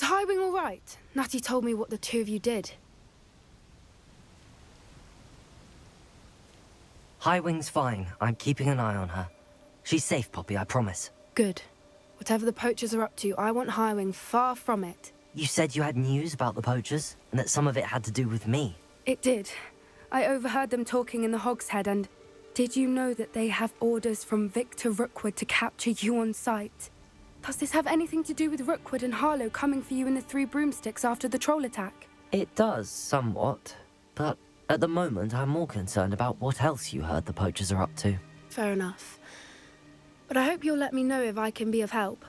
Highwing all right? Natty told me what the two of you did. Highwing's fine. I'm keeping an eye on her. She's safe, Poppy, I promise. Good. Whatever the poachers are up to, I want Highwing far from it. You said you had news about the poachers, and that some of it had to do with me. It did. I overheard them talking in the Hogshead, and did you know that they have orders from Victor Rookwood to capture you on sight? Does this have anything to do with Rookwood and Harlow coming for you in the Three Broomsticks after the troll attack? It does, somewhat. But at the moment, I'm more concerned about what else you heard the poachers are up to. Fair enough. But I hope you'll let me know if I can be of help,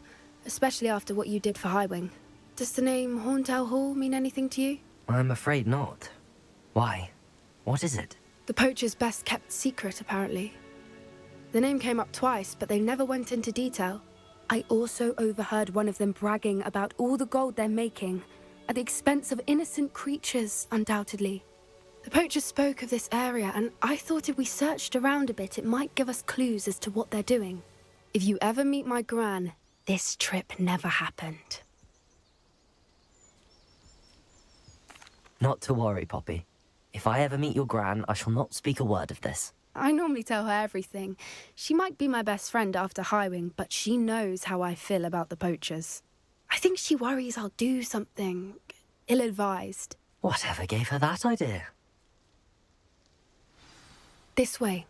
especially after what you did for Highwing. Does the name Horntail Hall mean anything to you? I'm afraid not. Why? What is it? The poachers' best kept secret, apparently. The name came up twice, but they never went into detail. I also overheard one of them bragging about all the gold they're making, at the expense of innocent creatures, undoubtedly. The poachers spoke of this area, and I thought if we searched around a bit, it might give us clues as to what they're doing. If you ever meet my gran, this trip never happened. Not to worry, Poppy. If I ever meet your gran, I shall not speak a word of this. I normally tell her everything. She might be my best friend after Highwing, but she knows how I feel about the poachers. I think she worries I'll do something ill-advised. Whatever gave her that idea? This way.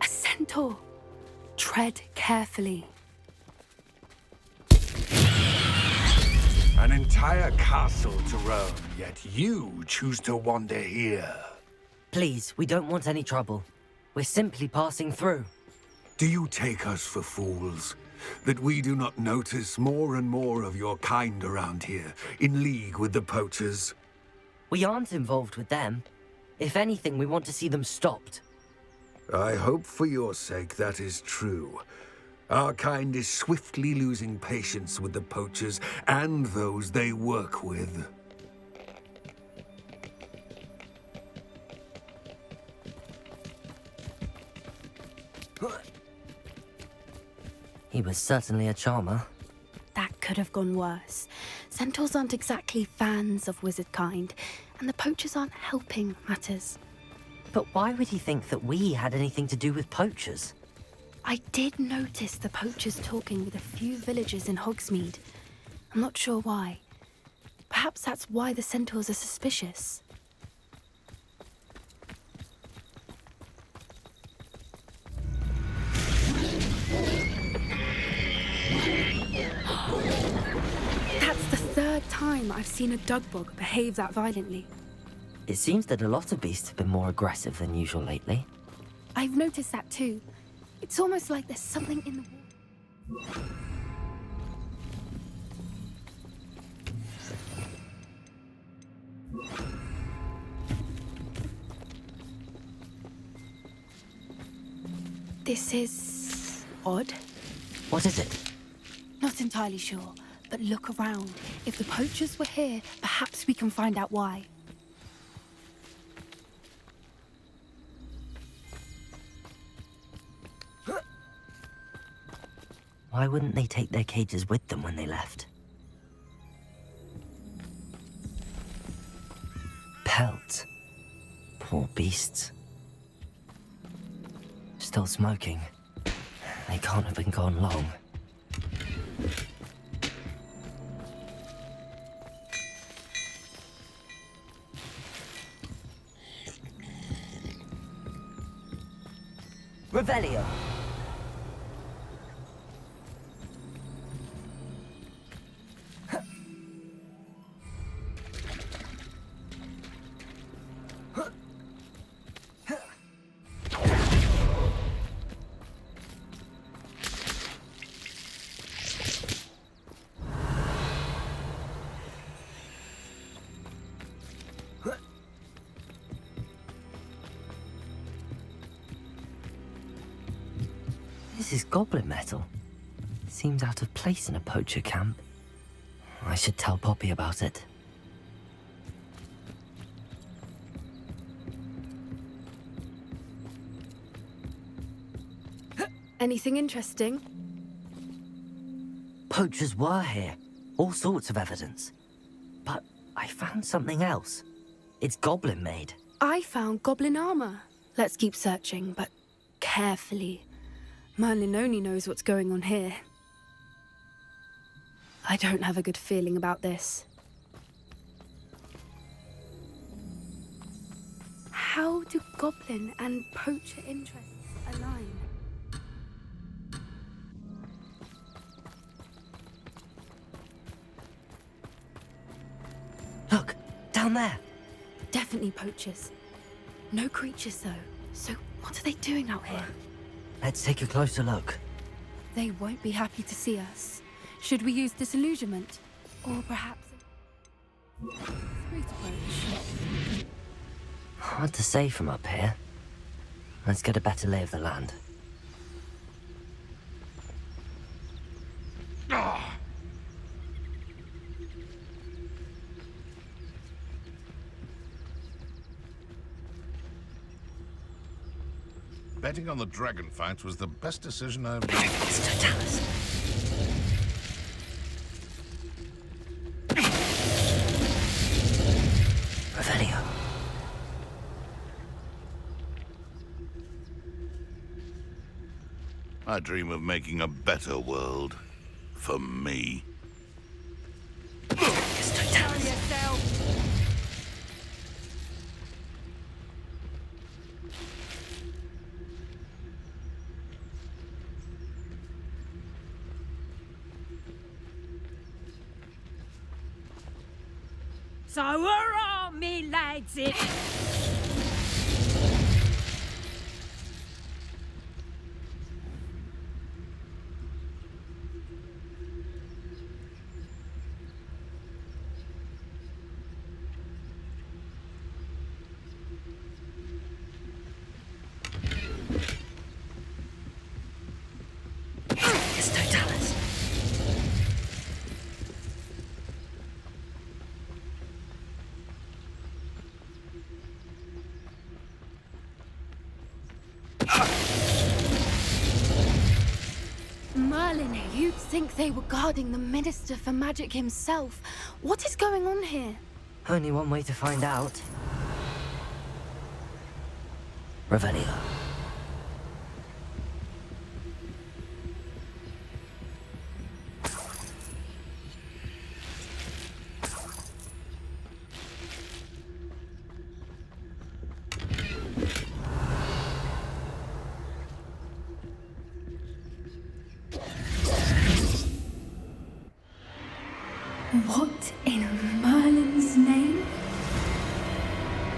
A centaur. Tread carefully. An entire castle to roam, yet you choose to wander here. Please, we don't want any trouble. We're simply passing through. Do you take us for fools? That we do not notice more and more of your kind around here, in league with the poachers? We aren't involved with them. If anything, we want to see them stopped. I hope for your sake that is true. Our kind is swiftly losing patience with the poachers and those they work with. He was certainly a charmer. That could have gone worse. Centaurs aren't exactly fans of wizard kind, and the poachers aren't helping matters. But why would he think that we had anything to do with poachers? I did notice the poachers talking with a few villagers in Hogsmeade. I'm not sure why. Perhaps that's why the centaurs are suspicious. That's the third time I've seen a dugbog behave that violently. It seems that a lot of beasts have been more aggressive than usual lately. I've noticed that too. It's almost like there's something in the water. This is odd. What is it? Not entirely sure, but look around. If the poachers were here, perhaps we can find out why. Why wouldn't they take their cages with them when they left? Pelts. Poor beasts. Still smoking. They can't have been gone long. Revelio! This is goblin metal. Seems out of place in a poacher camp. I should tell Poppy about it. Anything interesting? Poachers were here. All sorts of evidence. But I found something else. It's goblin made. I found goblin armor. Let's keep searching, but carefully. Merlin only knows what's going on here. I don't have a good feeling about this. How do goblin and poacher interests align? Look, down there. Definitely poachers. No creatures, though. So what are they doing out here? Let's take a closer look. They won't be happy to see us. Should we use disillusionment? Or perhaps a street approach? Hard to say from up here. Let's get a better lay of the land. Betting on the dragon fight was the best decision I've made. It's Totalis. Revelio. I dream of making a better world. For me. It's Totalis. So hurrah, me lads! It's Totalis. Merlin, you'd think they were guarding the Minister for Magic himself. What is going on here? Only one way to find out. Revelio. What in Merlin's name?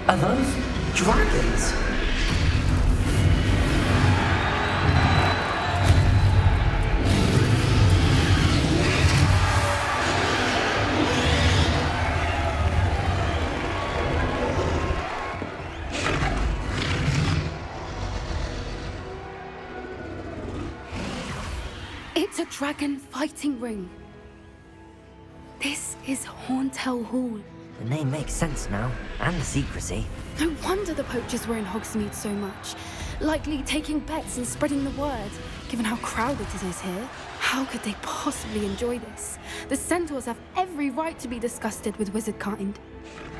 Are those dragons? It's a dragon fighting ring. This is Hauntel Hall. The name makes sense now, and the secrecy. No wonder the poachers were in Hogsmeade so much. Likely taking bets and spreading the word, given how crowded it is here. How could they possibly enjoy this? The centaurs have every right to be disgusted with wizard kind.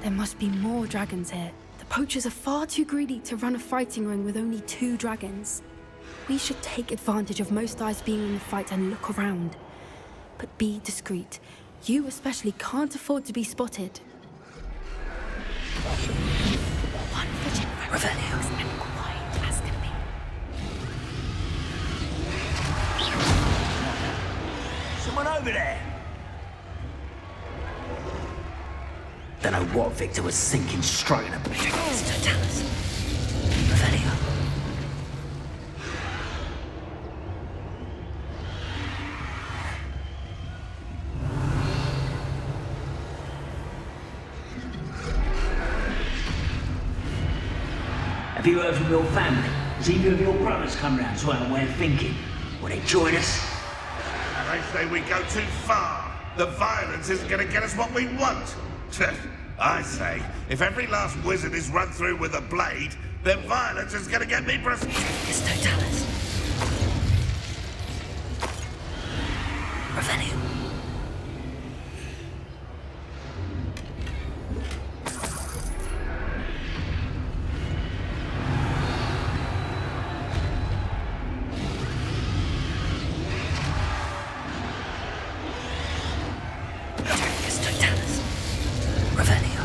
There must be more dragons here. The poachers are far too greedy to run a fighting ring with only 2 dragons. We should take advantage of most eyes being in the fight and look around. But be discreet. You especially can't afford to be spotted. One vision for Revelio. and quiet as can be. Someone over there. Don't know what Victor was thinking, stroking a bit. It's Totalis. Revelio. Have you heard from your family? Has either of your brothers come round to our way of thinking? Will they join us? They say we go too far. The violence isn't going to get us what we want. I say, if every last wizard is run through with a blade, then violence is going to get me It's Totalis. Revelio. It's Totalis. Revelio.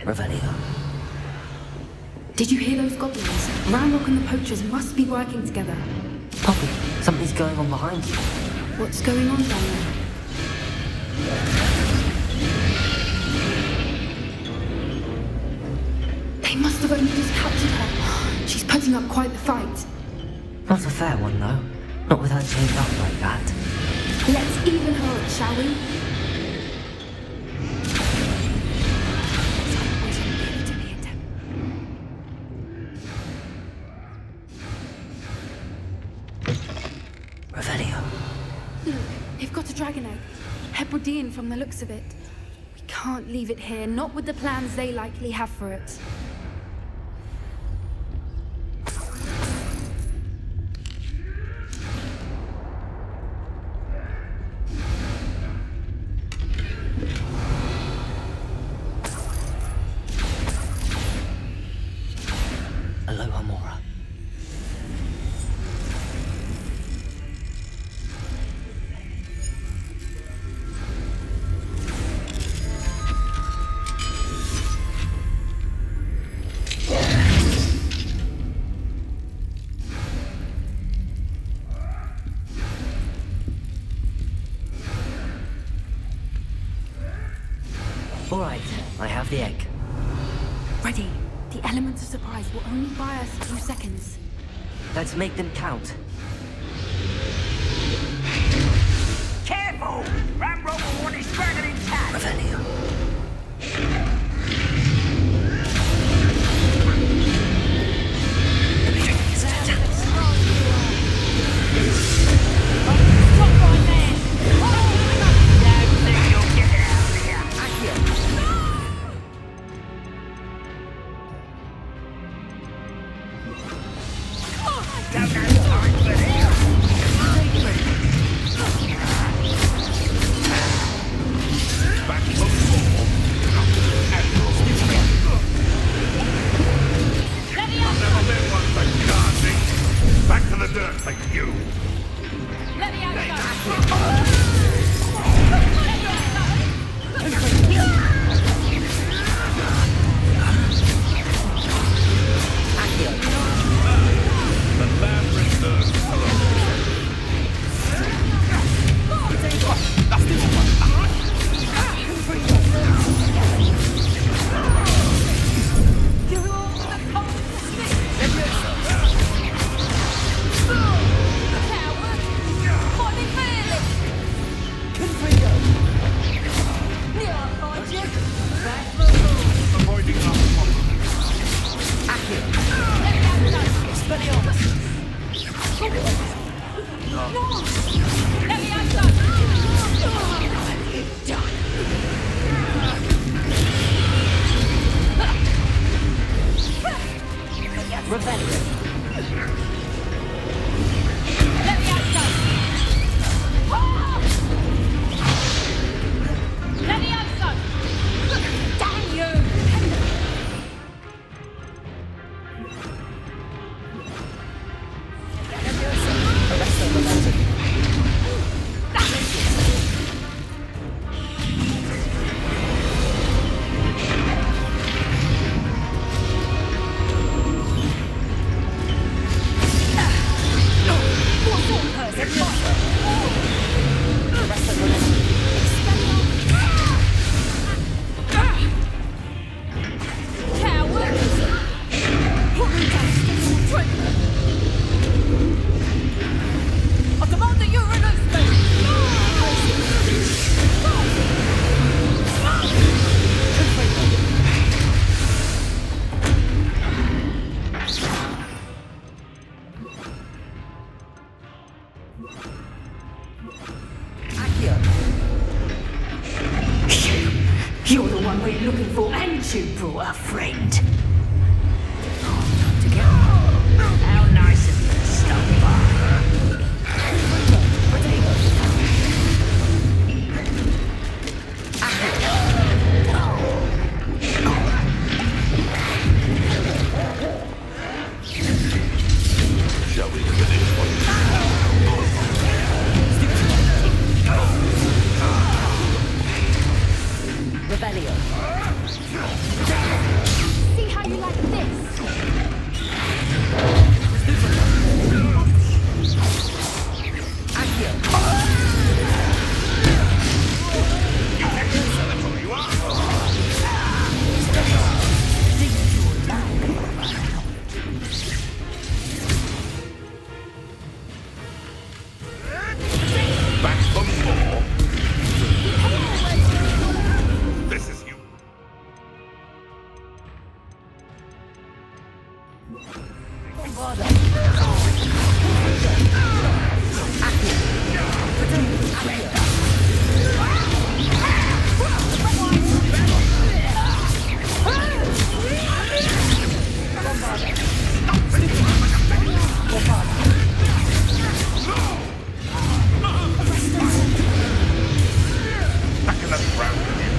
Revelio. Did you hear those goblins? Ramrock and the poachers must be working together. Poppy, something's going on behind you. What's going on down there? They must have only just captured her. She's putting up quite the fight. Not a fair one, though. Not with her chained up like that. Let's even her up, shall we? Revelio. Look, they've got a dragon egg. Hebridean from the looks of it. We can't leave it here, not with the plans they likely have for it. Aloha Mora. All right, I have the egg. Ready. The elements of surprise will only buy us a few seconds. Let's make them count. Careful! Ramrock will want his dragon intact! Revelio. It's Totalis. Stop right there! Don't think you'll get it out of here. Don't have time for this. back to form. Let me out! Never been one for dancing. Back to the dirt for you. Let me out! The land returns. Avoiding our Arrest the momentum. You're the one we're looking for, and you brought a friend. How nice of you to stop Shall we finish what Rebellion. See how you like this? back for more? This is you. Back another round with you.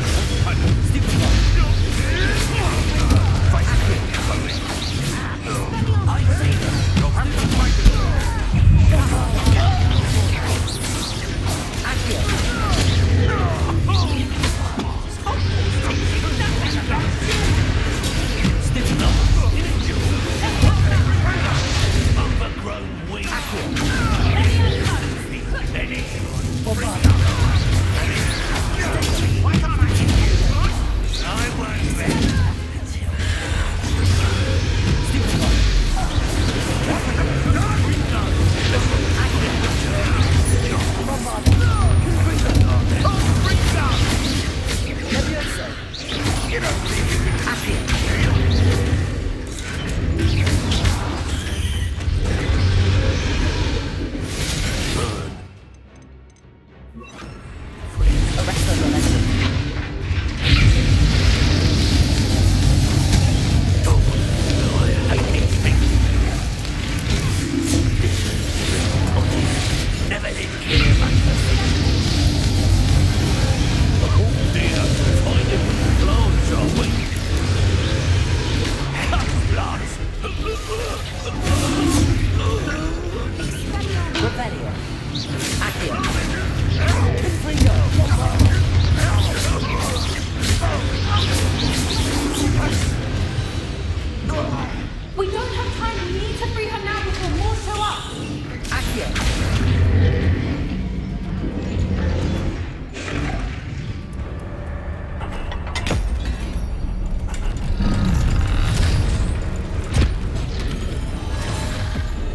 We don't have time. We need to free her now before more show up.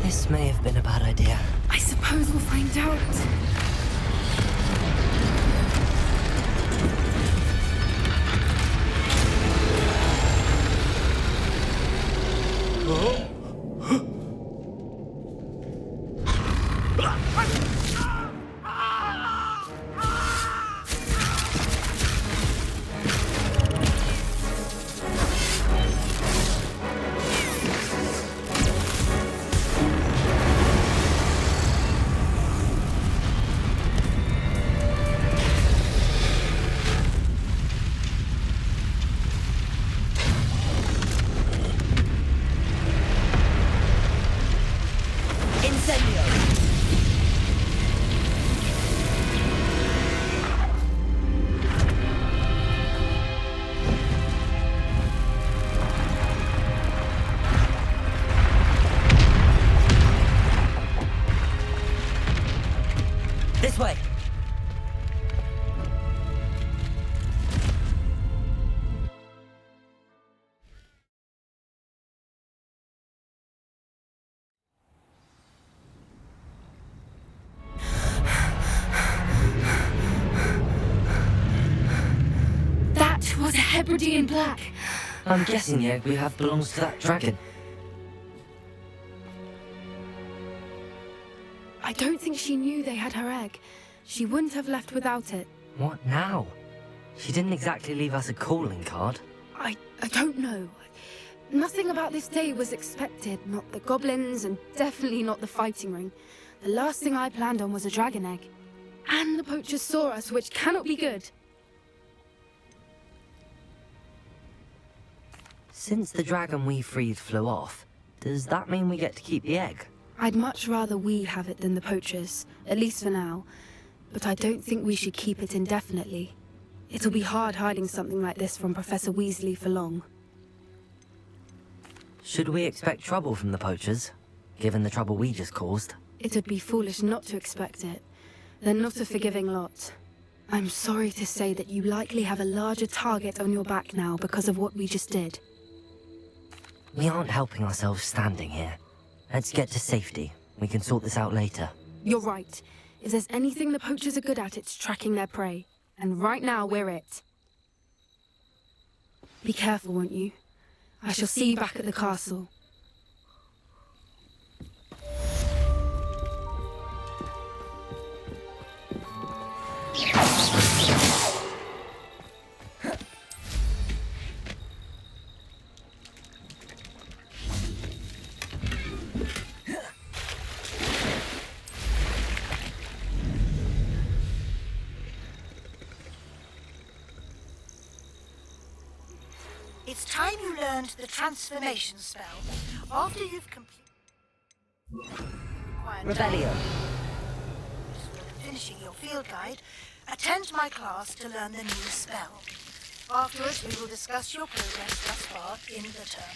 This may have been a bad idea. I suppose we'll find out. This way! That was a Hebridean black. I'm guessing the egg we have belongs to that dragon. I don't think she knew they had her egg. She wouldn't have left without it. What now? She didn't exactly leave us a calling card. I don't know. Nothing about this day was expected. Not the goblins, and definitely not the fighting ring. The last thing I planned on was a dragon egg. And the poachers saw us, which cannot be good. Since the dragon we freed flew off, does that mean we get to keep the egg? I'd much rather we have it than the poachers, at least for now. But I don't think we should keep it indefinitely. It'll be hard hiding something like this from Professor Weasley for long. Should we expect trouble from the poachers, given the trouble we just caused? It would be foolish not to expect it. They're not a forgiving lot. I'm sorry to say that you likely have a larger target on your back now because of what we just did. We aren't helping ourselves standing here. Let's get to safety. We can sort this out later. You're right. If there's anything the poachers are good at, it's tracking their prey. And right now, we're it. Be careful, won't you? I shall see you back at the castle. It's time you learned the transformation spell. After you've completed... Revelio. Finishing your field guide, attend my class to learn the new spell. Afterwards, we will discuss your progress thus far in the term.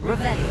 Revelio.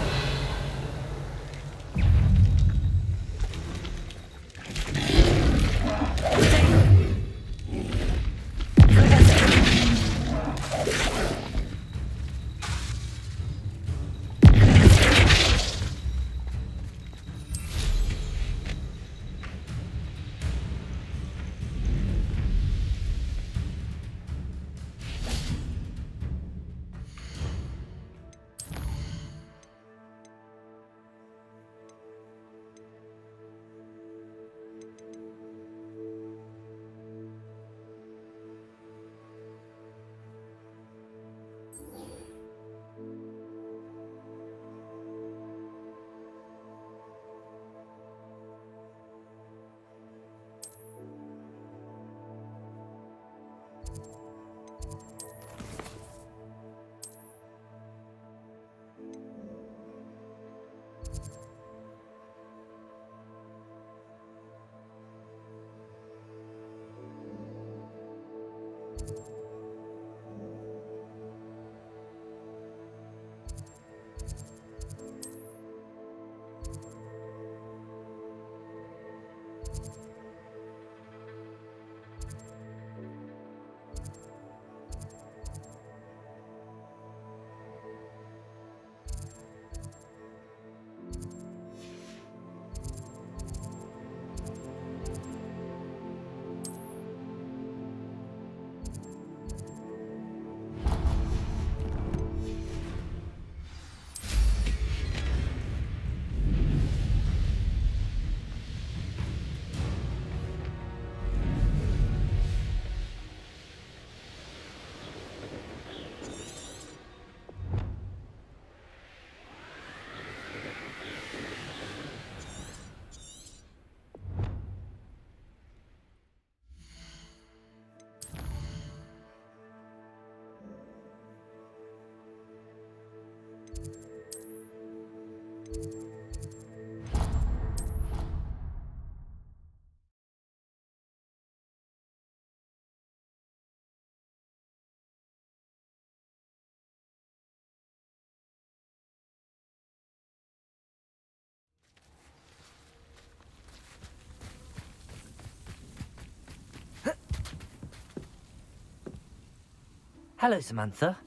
Hello, Samantha.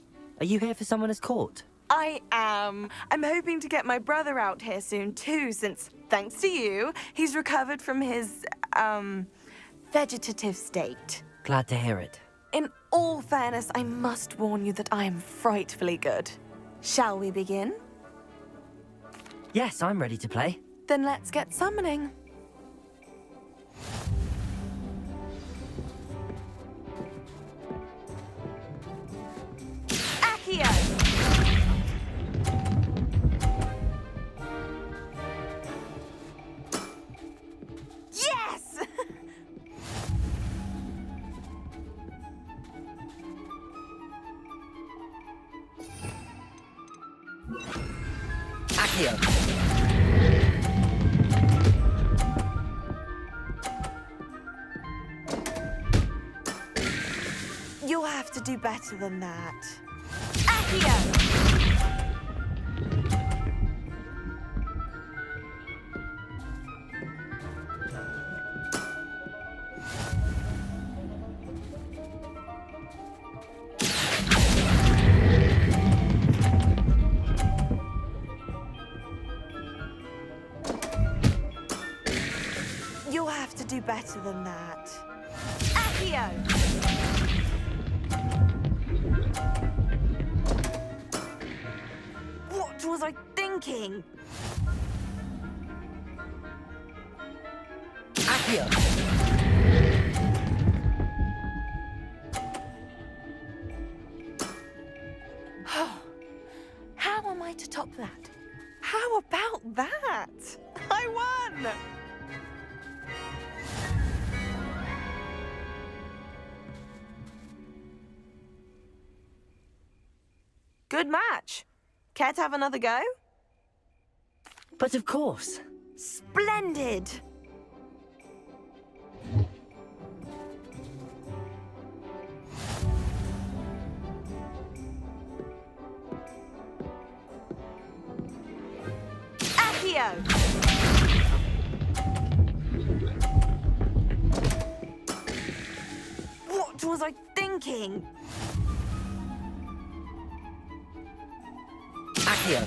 Are you here for Summoner's Court? I am. I'm hoping to get my brother out here soon too, since, thanks to you, he's recovered from his, vegetative state. Glad to hear it. In all fairness, I must warn you that I am frightfully good. Shall we begin? Yes, I'm ready to play. Then let's get summoning. Accio! Yes! Accio! You'll have to do better than that. Accio! You'll have to do better than that. Accio! What was I thinking? Accio! How am I to top that? How about that? I won! Good match. Care to have another go? But of course. Splendid! Accio! What was I thinking? Accio!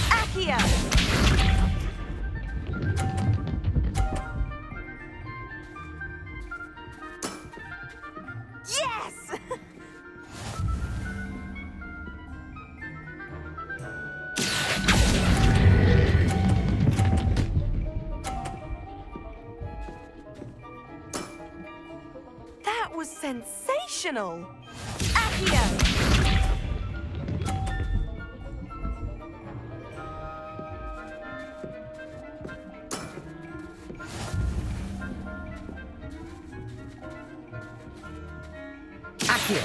Accio! Yes! That was sensational! Accio! Accio!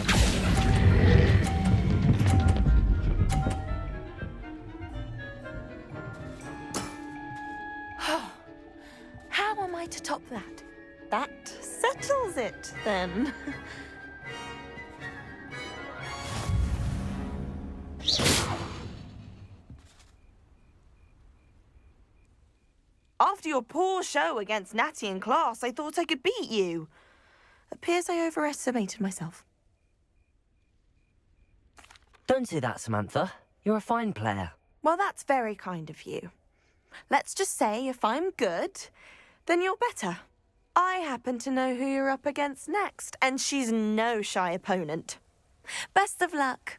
How am I to top that? That settles it, then. After your poor show against Natty in class, I thought I could beat you. Appears I overestimated myself. Don't say that, Samantha. You're a fine player. Well, that's very kind of you. Let's just say if I'm good, then you're better. I happen to know who you're up against next, and she's no shy opponent. Best of luck.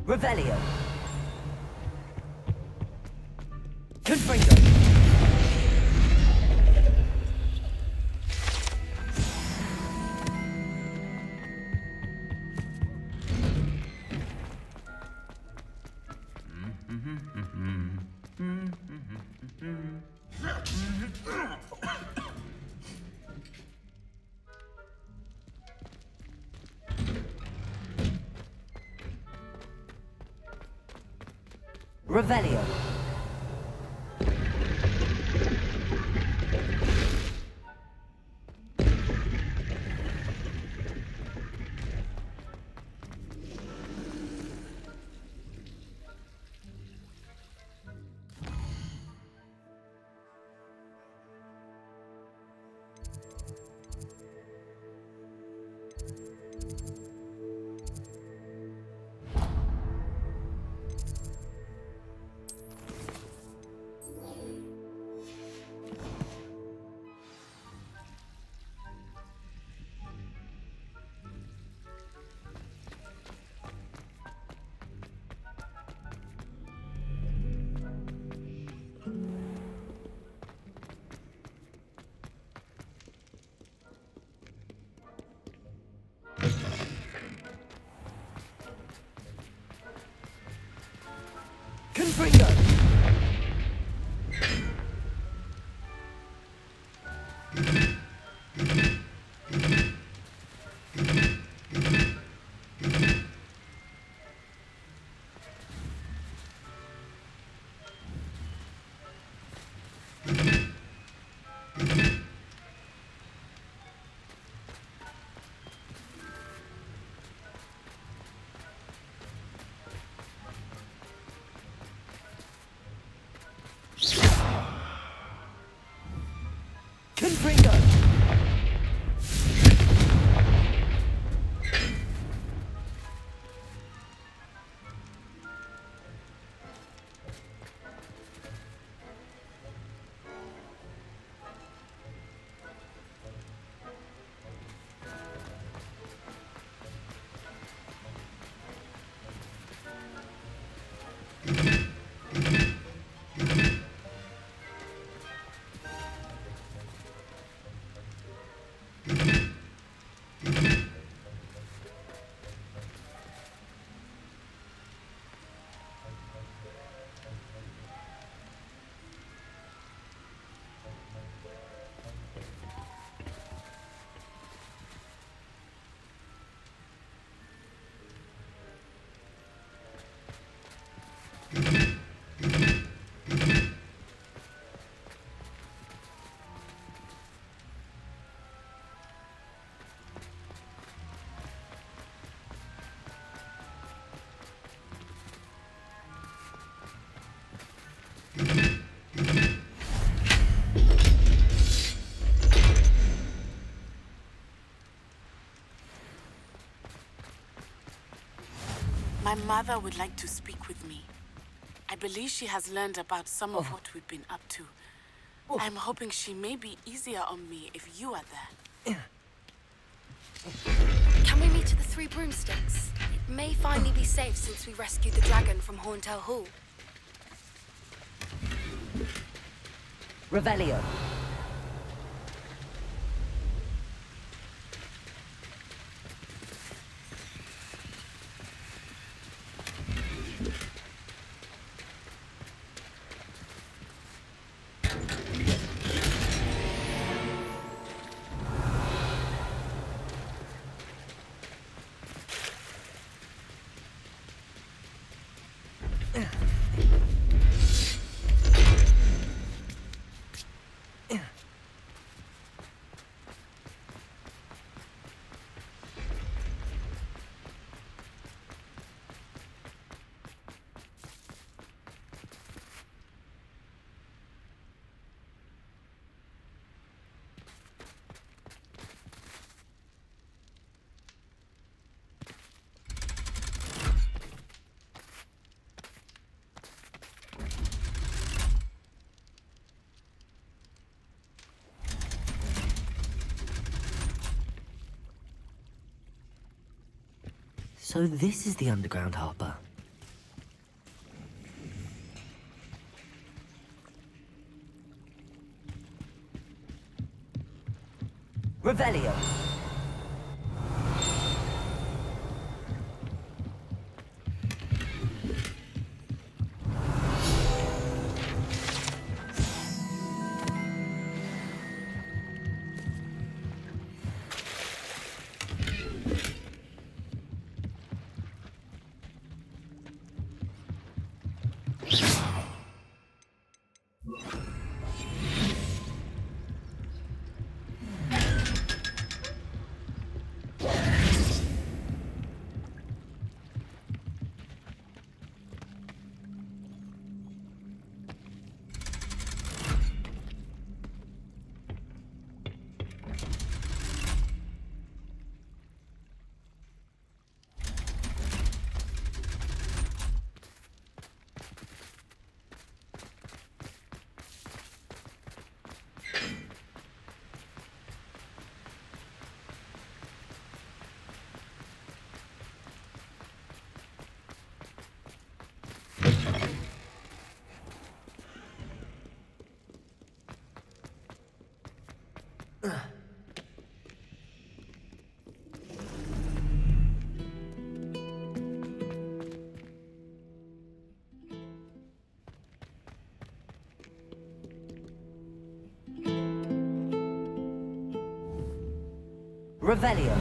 Revelio. Confringo. Revelio. Confringo! Confringo! My mother would like to speak with me. I believe she has learned about some of what we've been up to. I'm hoping she may be easier on me if you are there. Can we meet at the Three Broomsticks? It may finally be safe since we rescued the dragon from Horntail Hall. Revelio. So this is the underground harbour. Revelio. Revelio.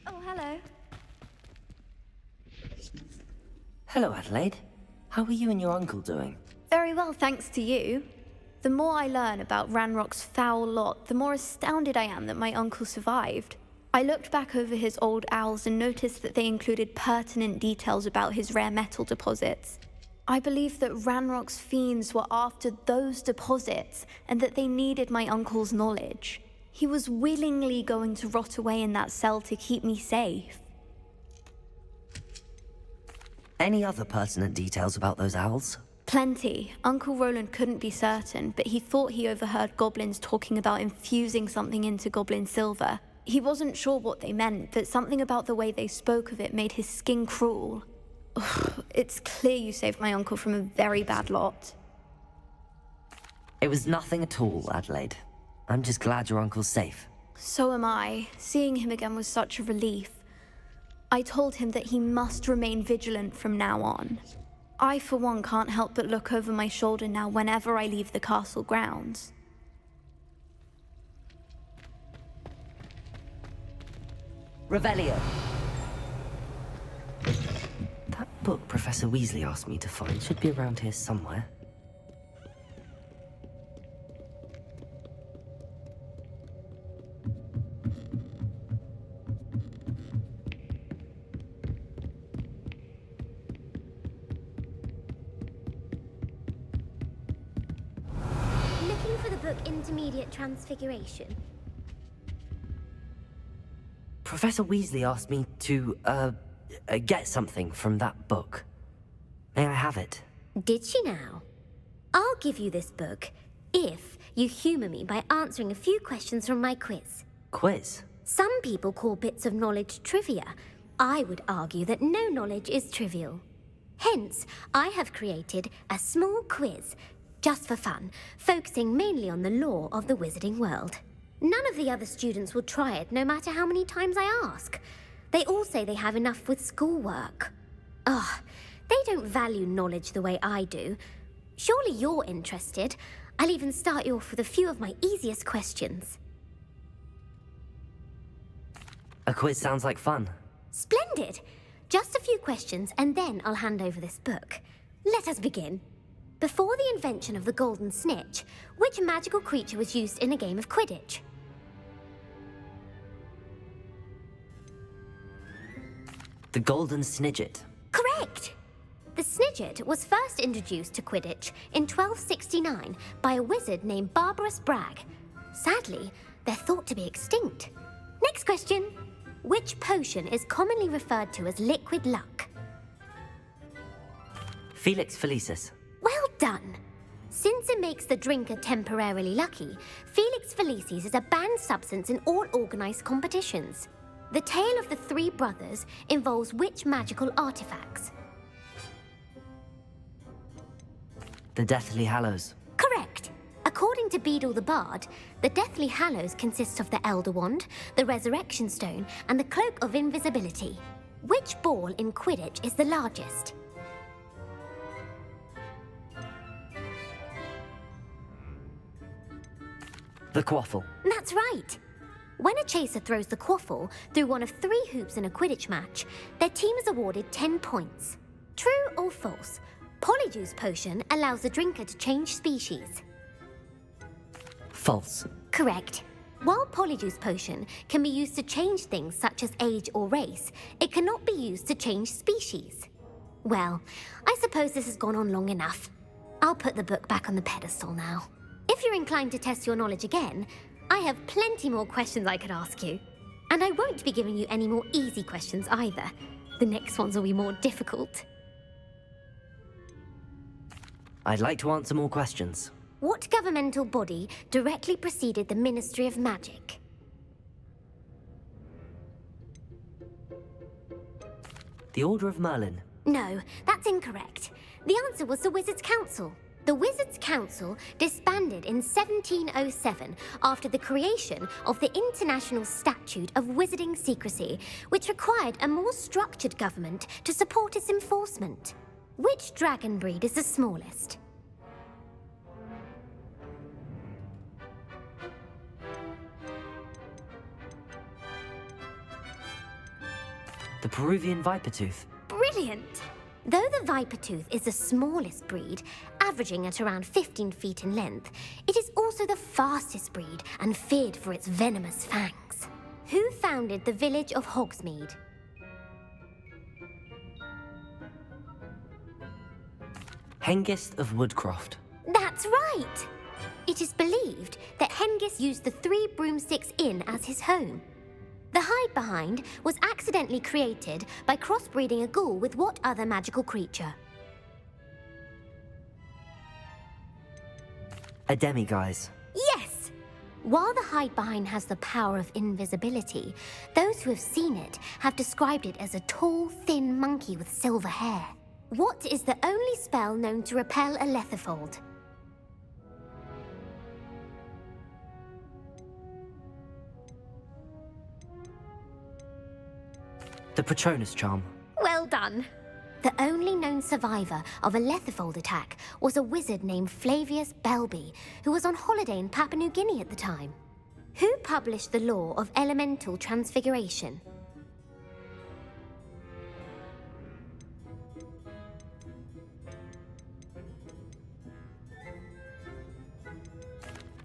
Oh, hello. Hello, Adelaide. How are you and your uncle doing? Very well, thanks to you. The more I learn about Ranrock's foul lot, the more astounded I am that my uncle survived. I looked back over his old owls and noticed that they included pertinent details about his rare metal deposits. I believe that Ranrock's fiends were after those deposits and that they needed my uncle's knowledge. He was willingly going to rot away in that cell to keep me safe. Any other pertinent details about those owls? Plenty. Uncle Roland couldn't be certain, but he thought he overheard goblins talking about infusing something into goblin silver. He wasn't sure what they meant, but something about the way they spoke of it made his skin crawl. Ugh, it's clear you saved my uncle from a very bad lot. It was nothing at all, Adelaide. I'm just glad your uncle's safe. So am I. Seeing him again was such a relief. I told him that he must remain vigilant from now on. I, for one, can't help but look over my shoulder now whenever I leave the castle grounds. Revelio. That book Professor Weasley asked me to find should be around here somewhere. Looking for the book Intermediate Transfiguration. Professor Weasley asked me to, get something from that book. May I have it? Did she now? I'll give you this book if you humour me by answering a few questions from my quiz. Quiz? Some people call bits of knowledge trivia. I would argue that no knowledge is trivial. Hence, I have created a small quiz, just for fun, focusing mainly on the lore of the wizarding world. None of the other students will try it, no matter how many times I ask. They all say they have enough with schoolwork. Ugh, they don't value knowledge the way I do. Surely you're interested. I'll even start you off with a few of my easiest questions. A quiz sounds like fun. Splendid! Just a few questions, and then I'll hand over this book. Let us begin. Before the invention of the golden snitch, which magical creature was used in a game of Quidditch? The Golden Snidget. Correct! The Snidget was first introduced to Quidditch in 1269 by a wizard named Barbarous Bragg. Sadly, they're thought to be extinct. Next question. Which potion is commonly referred to as liquid luck? Felix Felicis. Well done! Since it makes the drinker temporarily lucky, Felix Felicis is a banned substance in all organised competitions. The tale of the three brothers involves which magical artifacts? The Deathly Hallows. Correct! According to Beedle the Bard, the Deathly Hallows consists of the Elder Wand, the Resurrection Stone, and the Cloak of Invisibility. Which ball in Quidditch is the largest? The Quaffle. That's right! When a chaser throws the quaffle through one of 3 hoops in a Quidditch match, their team is awarded 10 points. True or false? Polyjuice Potion allows the drinker to change species. False. Correct. While Polyjuice Potion can be used to change things such as age or race, it cannot be used to change species. Well, I suppose this has gone on long enough. I'll put the book back on the pedestal now. If you're inclined to test your knowledge again, I have plenty more questions I could ask you. And I won't be giving you any more easy questions either. The next ones will be more difficult. I'd like to answer more questions. What governmental body directly preceded the Ministry of Magic? The Order of Merlin. No, that's incorrect. The answer was the Wizards' Council. The Wizards' Council disbanded in 1707 after the creation of the International Statute of Wizarding Secrecy, which required a more structured government to support its enforcement. Which dragon breed is the smallest? The Peruvian Vipertooth. Brilliant! Though the Vipertooth is the smallest breed, averaging at around 15 feet in length, it is also the fastest breed and feared for its venomous fangs. Who founded the village of Hogsmeade? Hengist of Woodcroft. That's right! It is believed that Hengist used the Three Broomsticks Inn as his home. The hide-behind was accidentally created by crossbreeding a ghoul with what other magical creature? A demiguise. Yes! While the hide-behind has the power of invisibility, those who have seen it have described it as a tall, thin monkey with silver hair. What is the only spell known to repel a letherfold? The Patronus charm. Well done. The only known survivor of a letherfold attack was a wizard named Flavius Belby, who was on holiday in Papua New Guinea at the time. Who published the law of elemental transfiguration?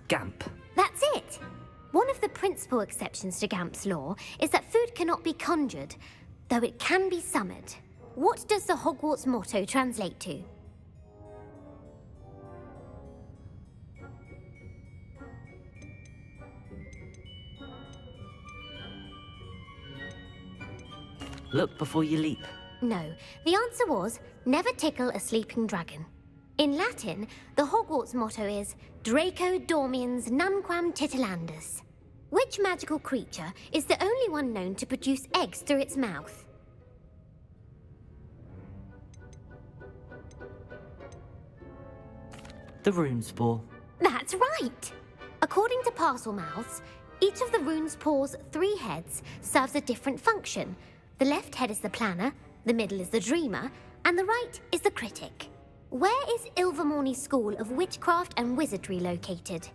Gamp. That's it! One of the principal exceptions to Gamp's law is that food cannot be conjured, though it can be summoned. What does the Hogwarts motto translate to? Look before you leap. No, the answer was, never tickle a sleeping dragon. In Latin, the Hogwarts motto is Draco Dormiens Nunquam Titilandus. Which magical creature is the only one known to produce eggs through its mouth? The Runespore. That's right! According to Parselmouths, each of the Runespore's 3 heads serves a different function. The left head is the planner, the middle is the dreamer, and the right is the critic. Where is Ilvermorny School of Witchcraft and Wizardry located?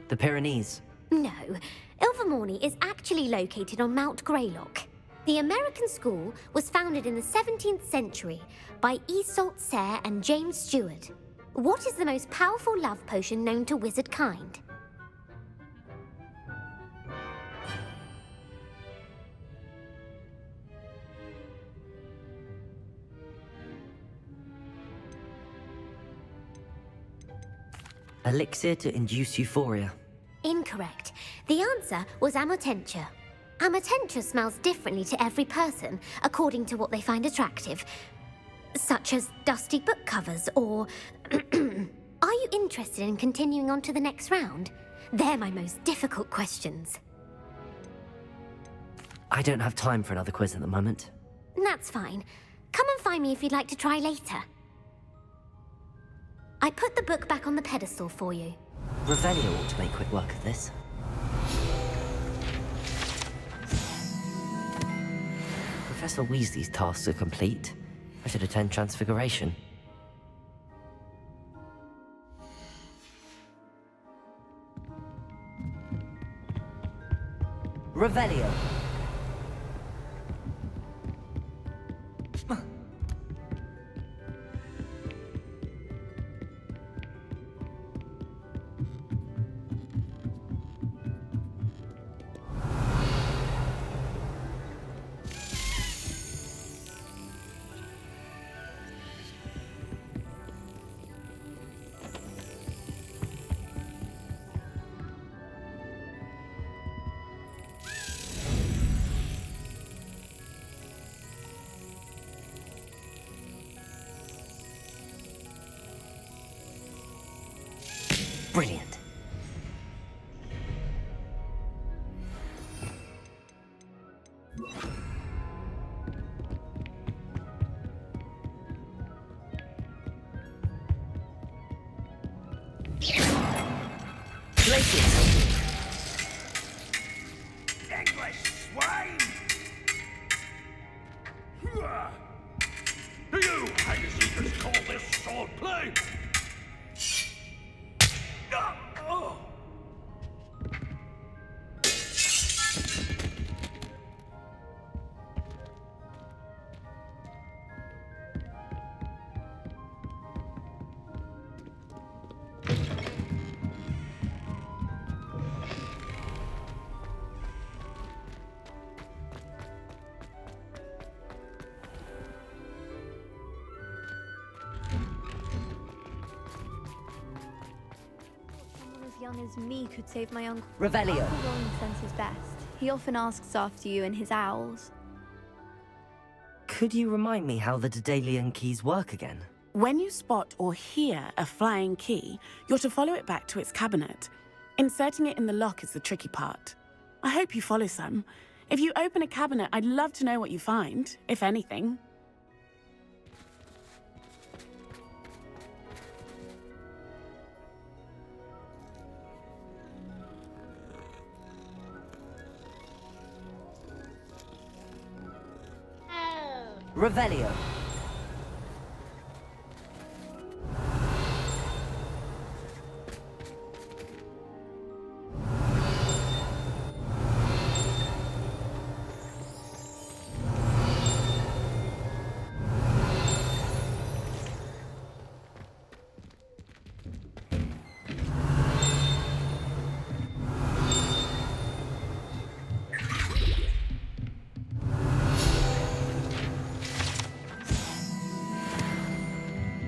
The Pyrenees. No, Ilvermorny is actually located on Mount Greylock. The American school was founded in the 17th century by Iseult Sayre and James Stewart. What is the most powerful love potion known to wizard kind? Elixir to induce euphoria. Incorrect. The answer was Amotentia. Amotentia smells differently to every person, according to what they find attractive, such as dusty book covers or... Are you interested in continuing on to the next round? They're my most difficult questions. I don't have time for another quiz at the moment. That's fine. Come and find me if you'd like to try later. I put the book back on the pedestal for you. Revelio ought to make quick work of this. Professor Weasley's tasks are complete. I should attend Transfiguration. Revelio. Brilliant. Congratulations! English swine! Do you high seekers call this swordplay? Oh. Someone as young as me could save my uncle. Revelio. Uncle Roland sends his best. He often asks after you and his owls. Could you remind me how the Daedalian keys work again? When you spot or hear a flying key, you're to follow it back to its cabinet. Inserting it in the lock is the tricky part. I hope you follow some. If you open a cabinet, I'd love to know what you find, if anything. Revelio.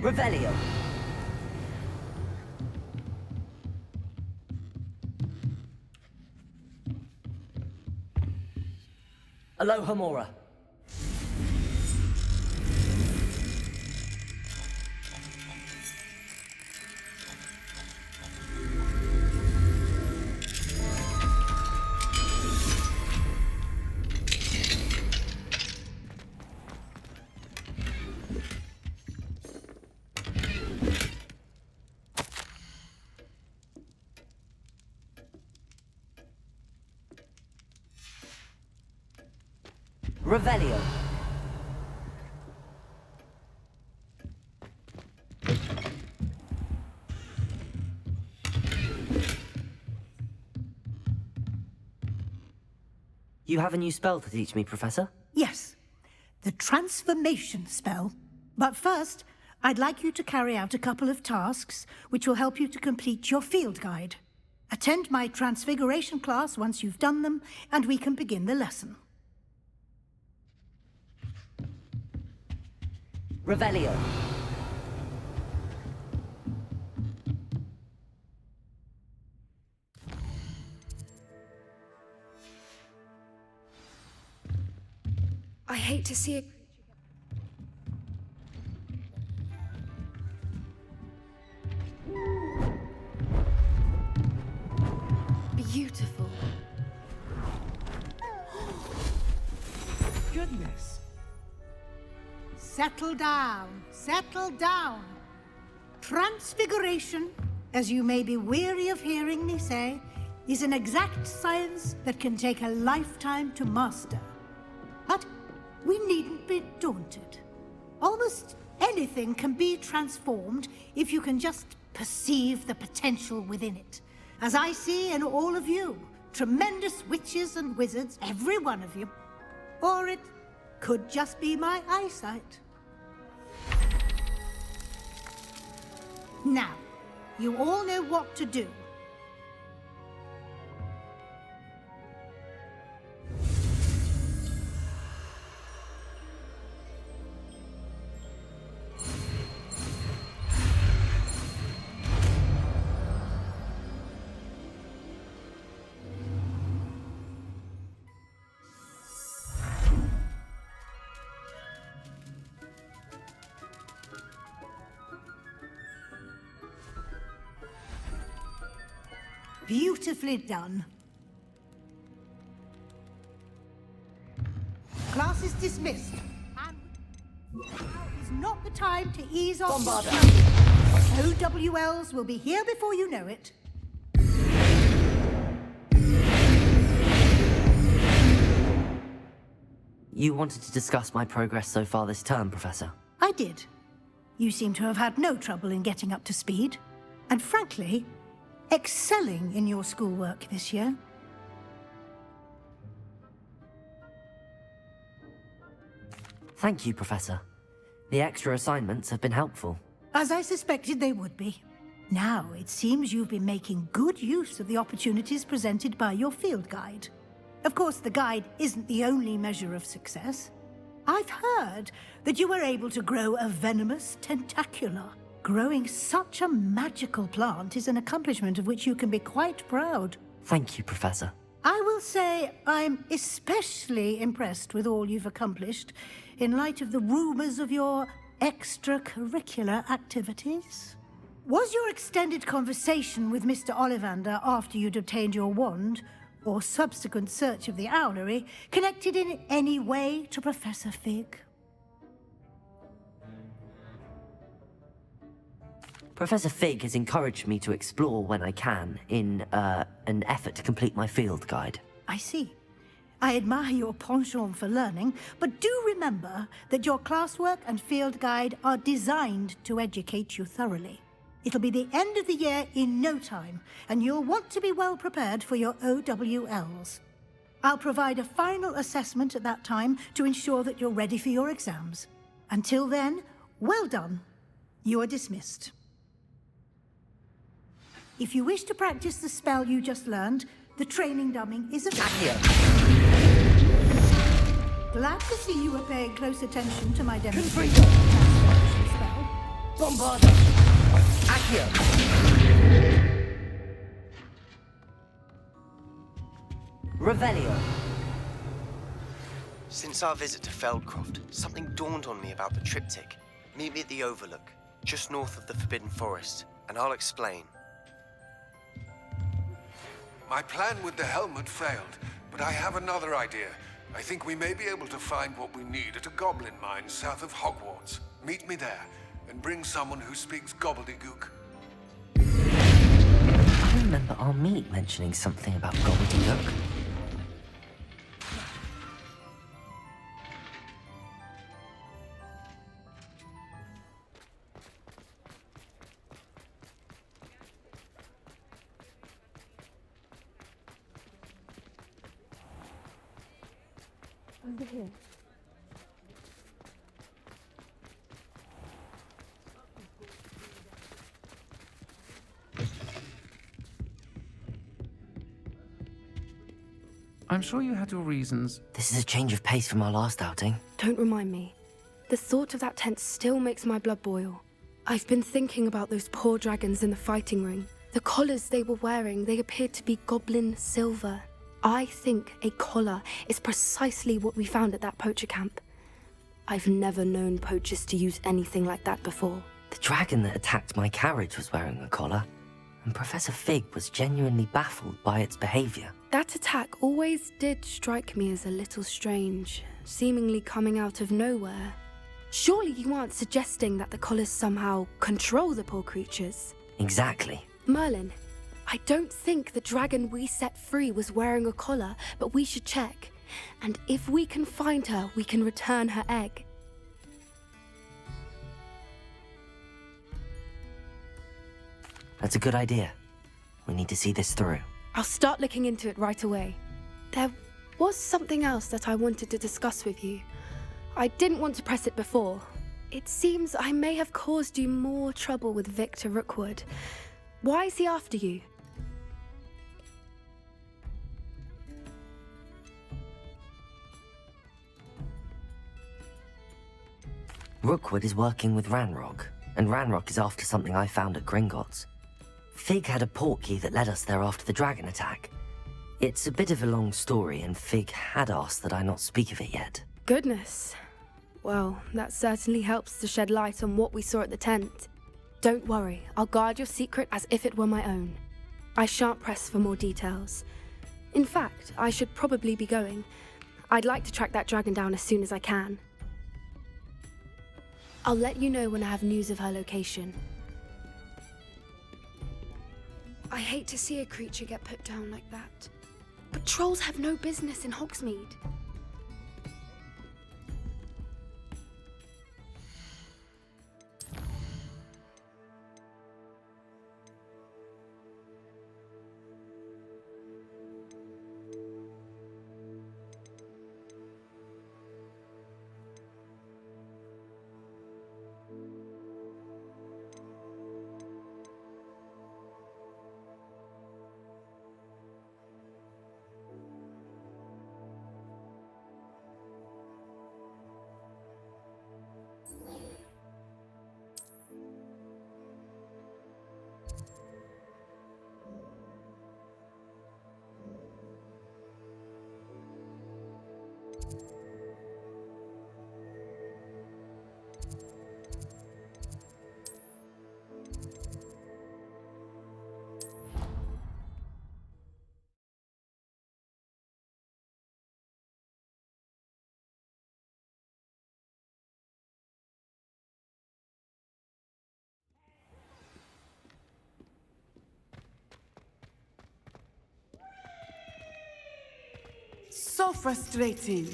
Revelio. Aloha Mora. Revelio. You have a new spell to teach me, Professor? Yes, the transformation spell. But first, I'd like you to carry out a couple of tasks which will help you to complete your field guide. Attend my transfiguration class once you've done them, and we can begin the lesson. Revelio. I hate to see it. Beautiful. Goodness. Settle down, settle down. Transfiguration, as you may be weary of hearing me say, is an exact science that can take a lifetime to master. But we needn't be daunted. Almost anything can be transformed if you can just perceive the potential within it. As I see in all of you, tremendous witches and wizards, every one of you. Or it could just be my eyesight. Now, you all know what to do. Beautifully done. Class is dismissed. And now is not the time to ease off. OWLs will be here before you know it. You wanted to discuss my progress so far this term, Professor? I did. You seem to have had no trouble in getting up to speed, and frankly, excelling in your schoolwork this year. Thank you, Professor. The extra assignments have been helpful. As I suspected they would be. Now, it seems you've been making good use of the opportunities presented by your field guide. Of course, the guide isn't the only measure of success. I've heard that you were able to grow a venomous tentacula. Growing such a magical plant is an accomplishment of which you can be quite proud. Thank you, Professor. I will say I'm especially impressed with all you've accomplished in light of the rumors of your extracurricular activities. Was your extended conversation with Mr. Ollivander after you'd obtained your wand, or subsequent search of the owlery, connected in any way to Professor Fig? Professor Fig has encouraged me to explore when I can in an effort to complete my field guide. I see. I admire your penchant for learning, but do remember that your classwork and field guide are designed to educate you thoroughly. It'll be the end of the year in no time, and you'll want to be well prepared for your OWLs. I'll provide a final assessment at that time to ensure that you're ready for your exams. Until then, well done. You are dismissed. If you wish to practice the spell you just learned, the training dumming is available. Glad to see you were paying close attention to my demonstration spell. Bombarda! Accio! Revelio! Since our visit to Feldcroft, something dawned on me about the triptych. Meet me at the Overlook, just north of the Forbidden Forest, and I'll explain. My plan with the helmet failed, but I have another idea. I think we may be able to find what we need at a goblin mine south of Hogwarts. Meet me there, and bring someone who speaks gobbledygook. I remember our meet mentioning something about gobbledygook. Over here. I'm sure you had your reasons. This is a change of pace from our last outing. Don't remind me. The thought of that tent still makes my blood boil. I've been thinking about those poor dragons in the fighting ring. The collars they were wearing, they appeared to be goblin silver. I think a collar is precisely what we found at that poacher camp. I've never known poachers to use anything like that before. The dragon that attacked my carriage was wearing a collar, and Professor Fig was genuinely baffled by its behavior. That attack always did strike me as a little strange, seemingly coming out of nowhere. Surely you aren't suggesting that the collars somehow control the poor creatures? Exactly. Merlin, I don't think the dragon we set free was wearing a collar, but we should check. And if we can find her, we can return her egg. That's a good idea. We need to see this through. I'll start looking into it right away. There was something else that I wanted to discuss with you. I didn't want to press it before. It seems I may have caused you more trouble with Victor Rookwood. Why is he after you? Rookwood is working with Ranrock, and Ranrock is after something I found at Gringotts. Fig had a portkey that led us there after the dragon attack. It's a bit of a long story, and Fig had asked that I not speak of it yet. Goodness. Well, that certainly helps to shed light on what we saw at the tent. Don't worry, I'll guard your secret as if it were my own. I shan't press for more details. In fact, I should probably be going. I'd like to track that dragon down as soon as I can. I'll let you know when I have news of her location. I hate to see a creature get put down like that. But trolls have no business in Hogsmeade. So frustrating.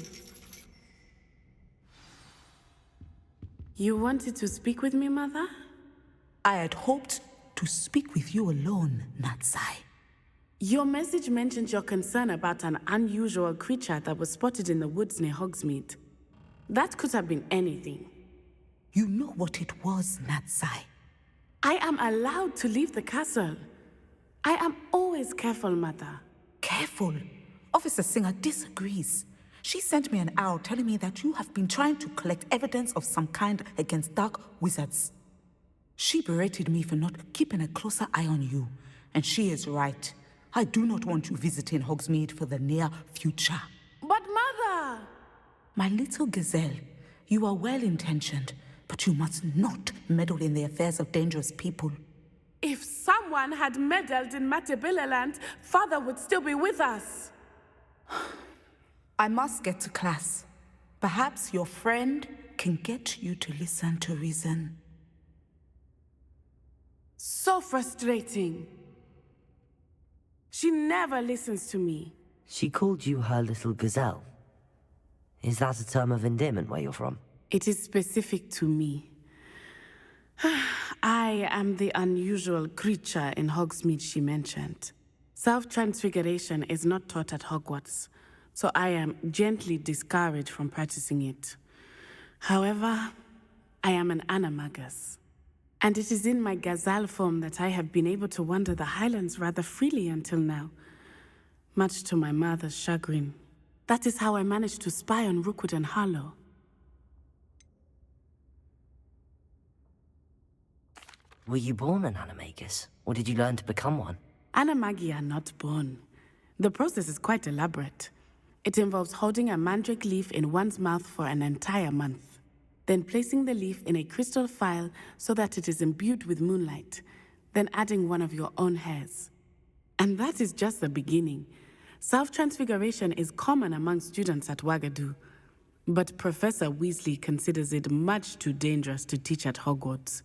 You wanted to speak with me, Mother? I had hoped to speak with you alone, Natsai. Your message mentioned your concern about an unusual creature that was spotted in the woods near Hogsmeade. That could have been anything. You know what it was, Natsai. I am allowed to leave the castle. I am always careful, Mother. Careful? Officer Singer disagrees. She sent me an owl telling me that you have been trying to collect evidence of some kind against dark wizards. She berated me for not keeping a closer eye on you, and she is right. I do not want you visiting Hogsmeade for the near future. But Mother! My little gazelle, you are well-intentioned, but you must not meddle in the affairs of dangerous people. If someone had meddled in Matabeleland, Father would still be with us. I must get to class. Perhaps your friend can get you to listen to reason. So frustrating. She never listens to me. She called you her little gazelle. Is that a term of endearment where you're from? It is specific to me. I am the unusual creature in Hogsmeade she mentioned. Self-transfiguration is not taught at Hogwarts, so I am gently discouraged from practicing it. However, I am an animagus, and it is in my gazelle form that I have been able to wander the Highlands rather freely until now, much to my mother's chagrin. That is how I managed to spy on Rookwood and Harlow. Were you born an animagus, or did you learn to become one? Animagi are not born. The process is quite elaborate. It involves holding a mandrake leaf in one's mouth for an entire month, then placing the leaf in a crystal phial so that it is imbued with moonlight, then adding one of your own hairs. And that is just the beginning. Self-transfiguration is common among students at Wagadu, but Professor Weasley considers it much too dangerous to teach at Hogwarts.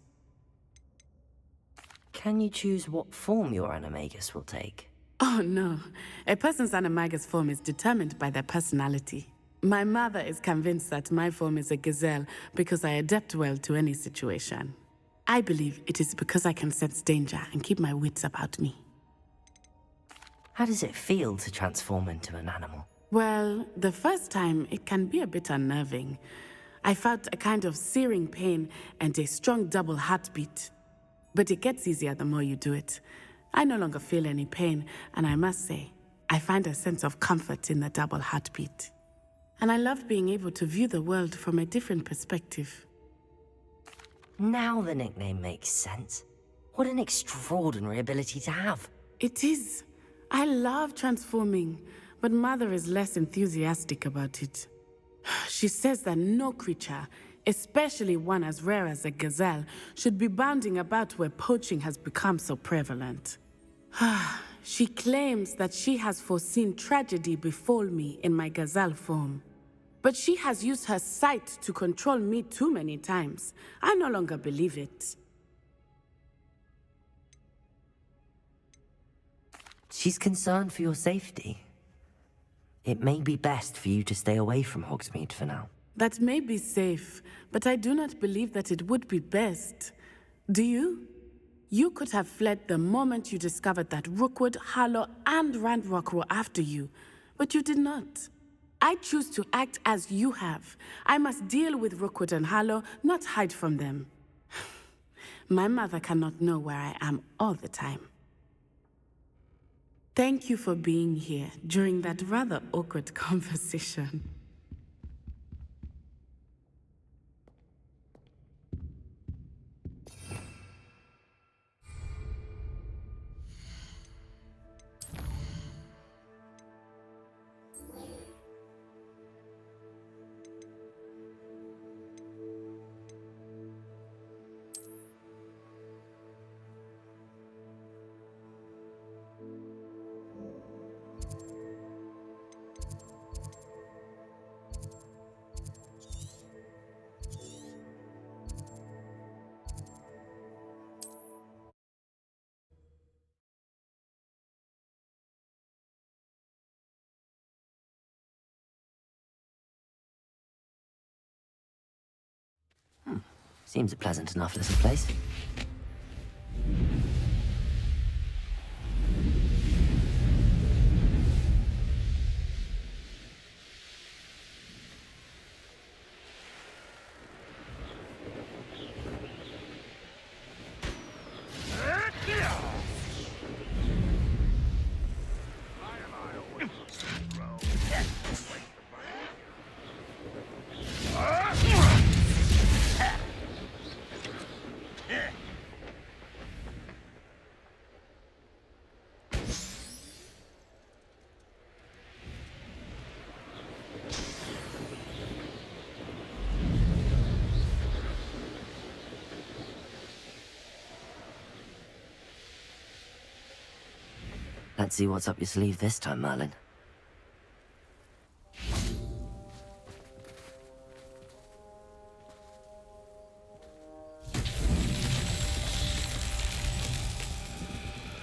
Can you choose what form your animagus will take? Oh no, a person's animagus form is determined by their personality. My mother is convinced that my form is a gazelle because I adapt well to any situation. I believe it is because I can sense danger and keep my wits about me. How does it feel to transform into an animal? Well, the first time it can be a bit unnerving. I felt a kind of searing pain and a strong double heartbeat. But it gets easier the more you do it. I no longer feel any pain, and I must say, I find a sense of comfort in the double heartbeat. And I love being able to view the world from a different perspective. Now the nickname makes sense. What an extraordinary ability to have. It is. I love transforming, but Mother is less enthusiastic about it. She says that no creature, especially one as rare as a gazelle, should be bounding about where poaching has become so prevalent. She claims that she has foreseen tragedy befall me in my gazelle form. But she has used her sight to control me too many times. I no longer believe it. She's concerned for your safety. It may be best for you to stay away from Hogsmeade for now. That may be safe, but I do not believe that it would be best. Do you? You could have fled the moment you discovered that Rookwood, Harlow, and Ranrock were after you, but you did not. I choose to act as you have. I must deal with Rookwood and Harlow, not hide from them. My mother cannot know where I am all the time. Thank you for being here during that rather awkward conversation. Seems a pleasant enough little place. Let's see what's up your sleeve this time, Merlin.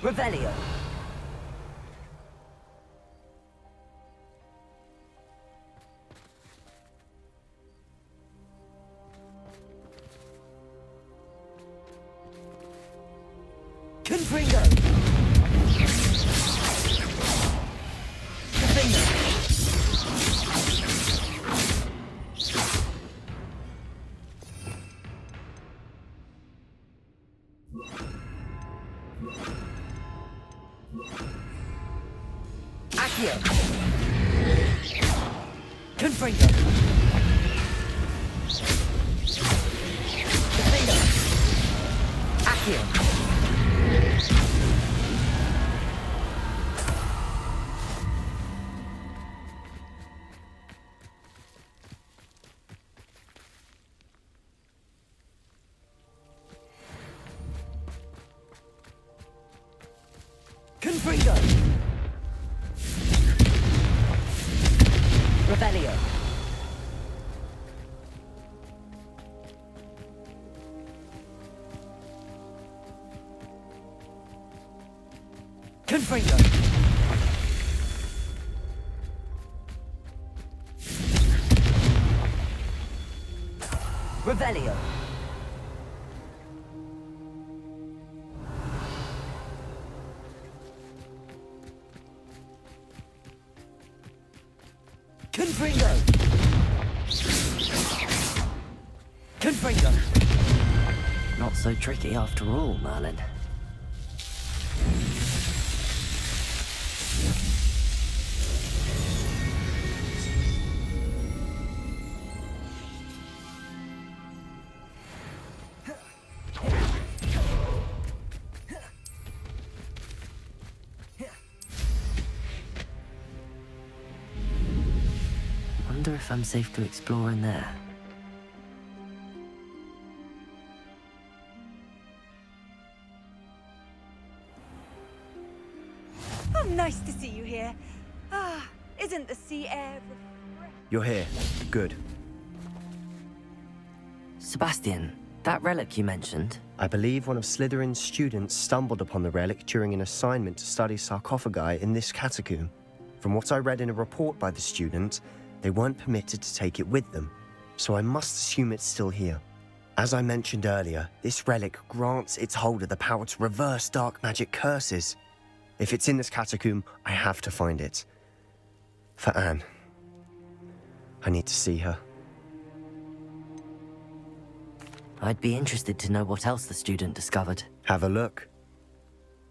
Revelio. Confringo. Accio. Confringo. Confringo. Accio. Confringo. Revelio. Confringo. Revelio. Confringo. Confringo. Not so tricky after all, Merlin. Wonder if I'm safe to explore in there. Oh, nice to see you here. Ah, isn't the sea air refreshing? You're here. Good. Sebastian, that relic you mentioned. I believe one of Slytherin's students stumbled upon the relic during an assignment to study sarcophagi in this catacomb. From what I read in a report by the student, they weren't permitted to take it with them, so I must assume it's still here. As I mentioned earlier, this relic grants its holder the power to reverse dark magic curses. If it's in this catacomb, I have to find it. For Anne. I need to see her. I'd be interested to know what else the student discovered. Have a look.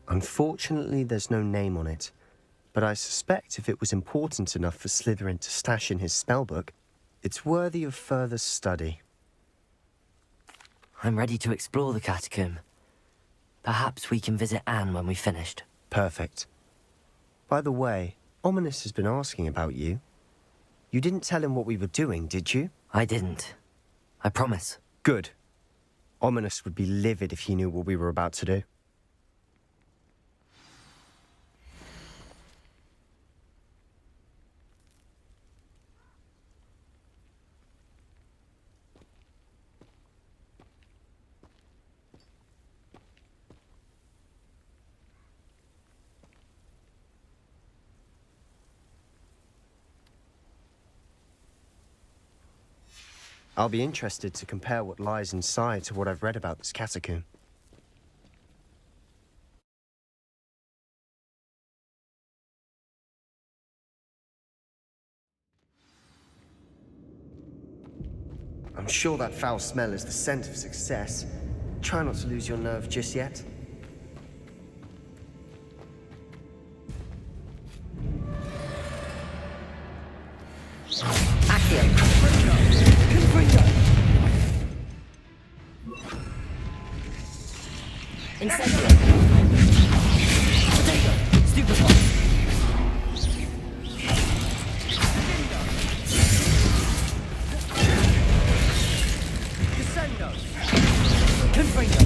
Unfortunately, there's no name on it, but I suspect if it was important enough for Slytherin to stash in his spellbook, it's worthy of further study. I'm ready to explore the catacomb. Perhaps we can visit Anne when we've finished. Perfect. By the way, Ominous has been asking about you. You didn't tell him what we were doing, did you? I didn't. I promise. Good. Ominous would be livid if he knew what we were about to do. I'll be interested to compare what lies inside to what I've read about this catacomb. I'm sure that foul smell is the scent of success. Try not to lose your nerve just yet. Incendio. Potato. Stupefy. Descendo. Confringo.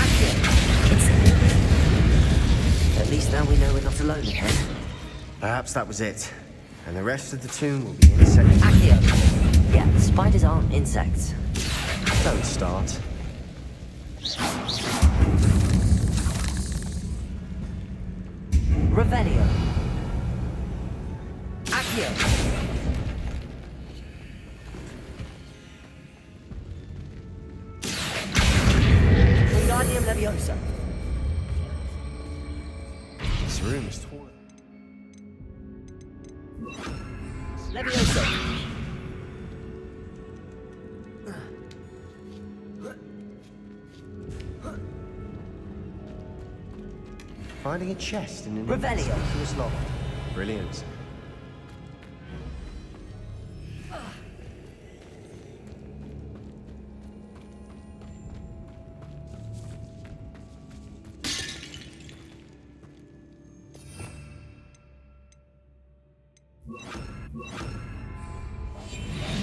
Accio. At least now we know we're not alone again. Perhaps that was it. And the rest of the tomb will be insect. Accio. Yeah, spiders aren't insects. Don't start. Revelio. Accio. Wingardium Leviosa. This room is taller. Leviosa. Finding a chest in an Revelio. inconspicuous loft. Brilliant.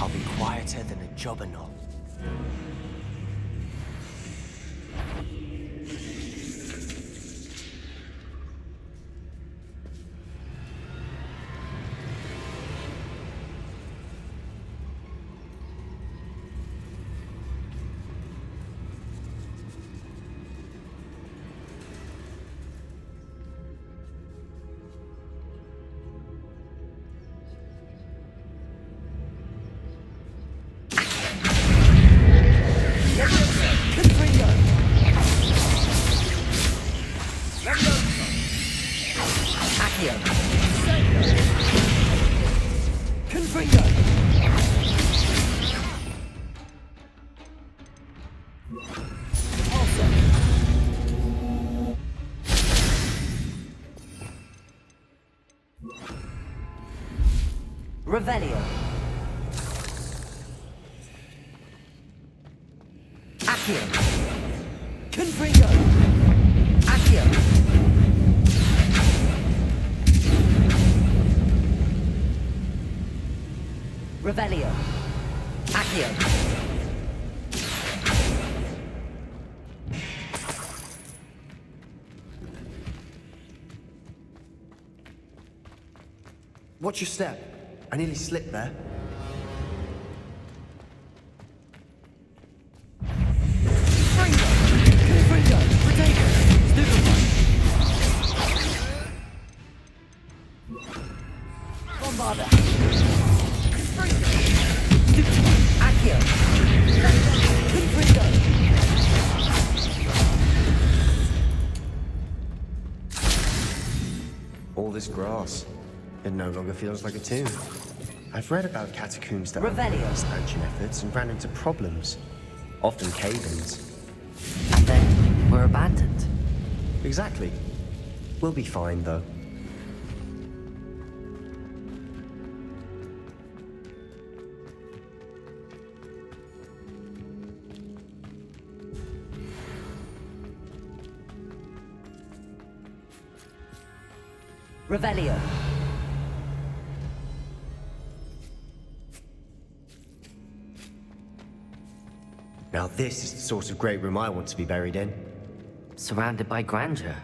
I'll be quieter than a jobberknoll. Revelio. Accio. Confringo. Accio. Revelio. Accio. Watch your step. I nearly slipped there. All this grass. It no longer feels like a tomb. I've read about catacombs that underwent expansion efforts and ran into problems. Often cave-ins. And then were abandoned. Exactly. We'll be fine, though. Revelio. Now this is the sort of great room I want to be buried in. Surrounded by grandeur.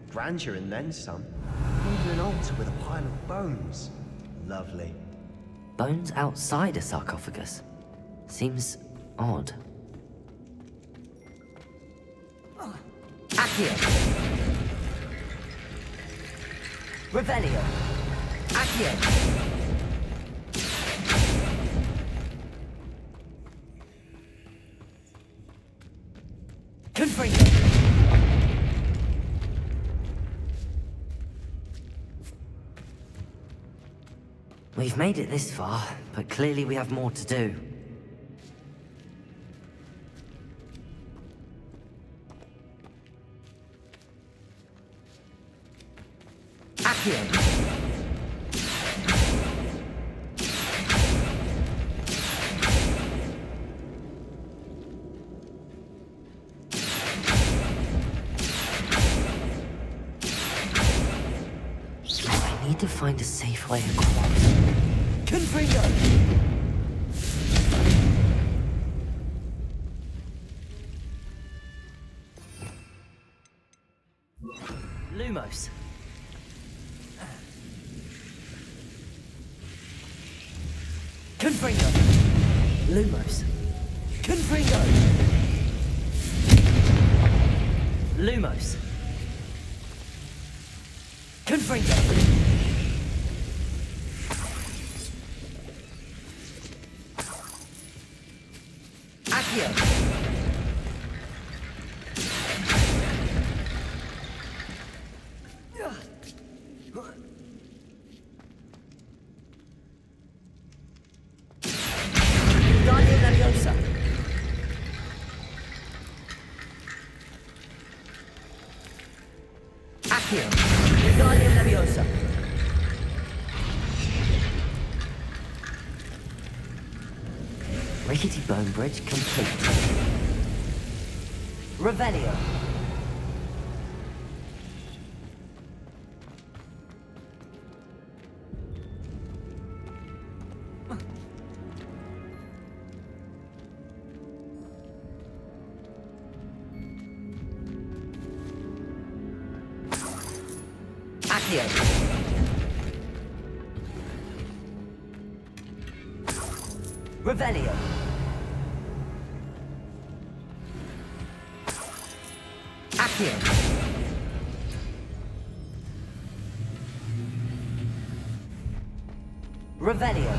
Grandeur and then some. Even an altar with a pile of bones. Lovely. Bones outside a sarcophagus. Seems odd. Accio. Revelio. Accio. We've made it this far, but clearly we have more to do. Accio! I need to find a safe way across. Confringo! Lumos. Confringo! Lumos. Confringo! Lumos. Confringo! Accio! Guardian Leviosa! Accio! Guardian Leviosa! Rickety bone bridge complete. Revelio. Accio. Revelio. Accio. Revelio.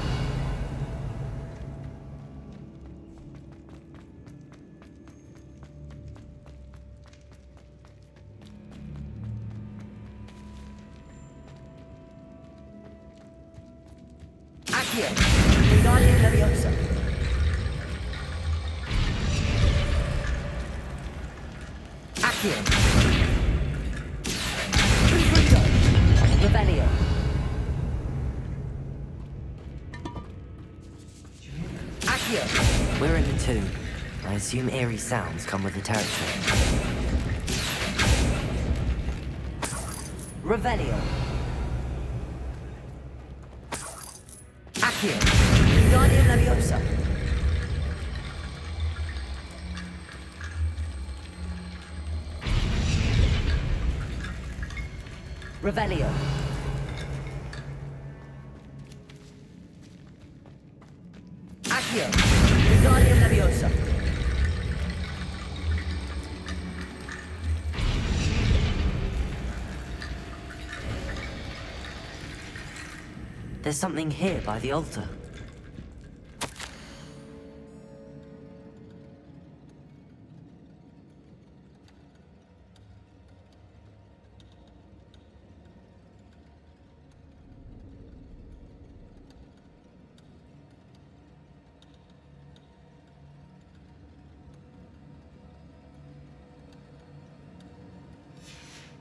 Accio. Guardian Leviosa. Accio. Confringo. Revelio. Accio. We're in the tomb. I assume eerie sounds come with the territory. Revelio. Accio. Guardian Leviosa. Revelio. Accio. Guardian Leviosa. There's something here by the altar.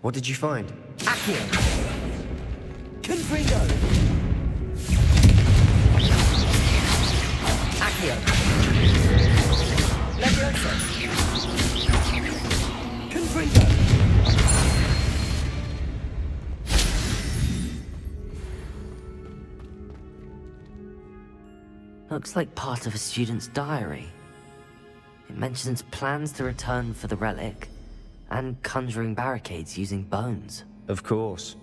What did you find? Accio. Confringo. Accio. Leviosa. Confringo. Looks like part of a student's diary. It mentions plans to return for the relic, and conjuring barricades using bones. Of course.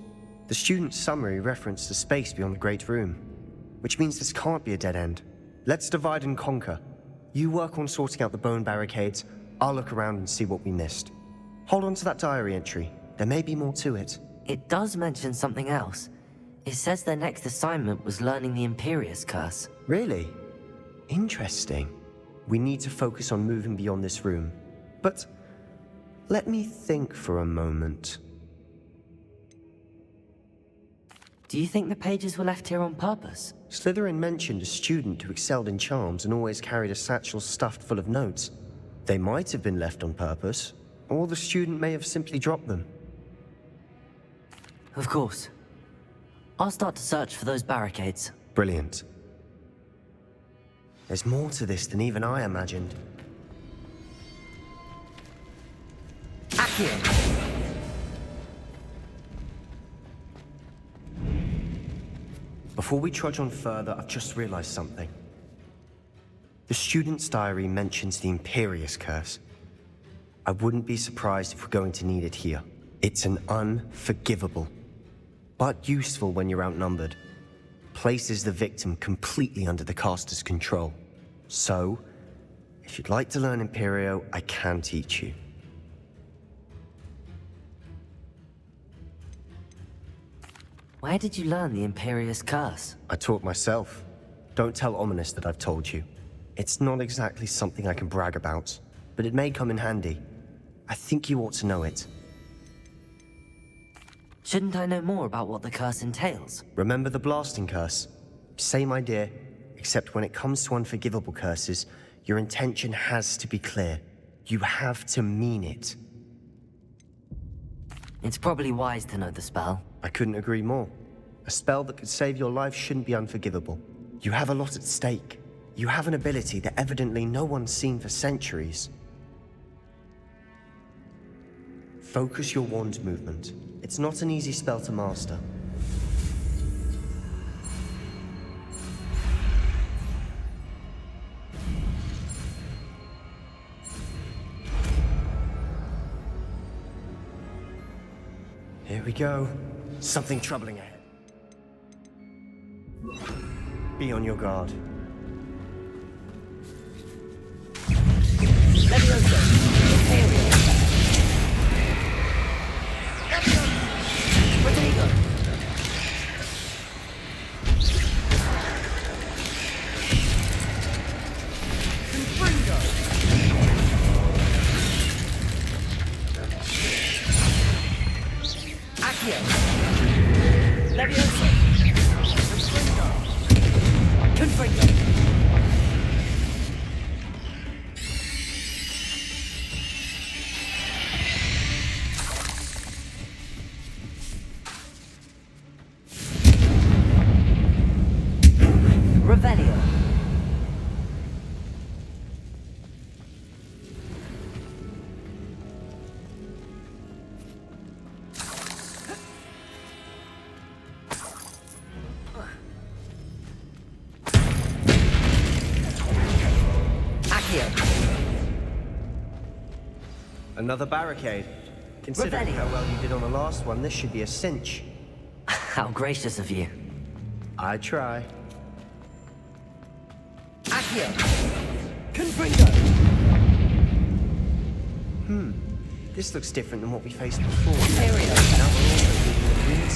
The student's summary referenced the space beyond the Great Room, which means this can't be a dead end. Let's divide and conquer. You work on sorting out the bone barricades, I'll look around and see what we missed. Hold on to that diary entry. There may be more to it. It does mention something else. It says their next assignment was learning the Imperius Curse. Really? Interesting. We need to focus on moving beyond this room. But let me think for a moment. Do you think the pages were left here on purpose? Slytherin mentioned a student who excelled in charms and always carried a satchel stuffed full of notes. They might have been left on purpose, or the student may have simply dropped them. Of course. I'll start to search for those barricades. Brilliant. There's more to this than even I imagined. Accio! Before we trudge on further, I've just realized something. The student's diary mentions the Imperious Curse. I wouldn't be surprised if we're going to need it here. It's an unforgivable, but useful when you're outnumbered. Places the victim completely under the caster's control. So, if you'd like to learn Imperio, I can teach you. Where did you learn the Imperious Curse? I taught myself. Don't tell Ominous that I've told you. It's not exactly something I can brag about, but it may come in handy. I think you ought to know it. Shouldn't I know more about what the curse entails? Remember the blasting curse? Same idea, except when it comes to unforgivable curses, your intention has to be clear. You have to mean it. It's probably wise to know the spell. I couldn't agree more. A spell that could save your life shouldn't be unforgivable. You have a lot at stake. You have an ability that evidently no one's seen for centuries. Focus your wand movement. It's not an easy spell to master. Here we go. Something troubling ahead. Be on your guard. Another barricade. Considering how well you did on the last one, this should be a cinch. How gracious of you. I try. Accio! Confringo! This looks different than what we faced before. Now we're also dealing with green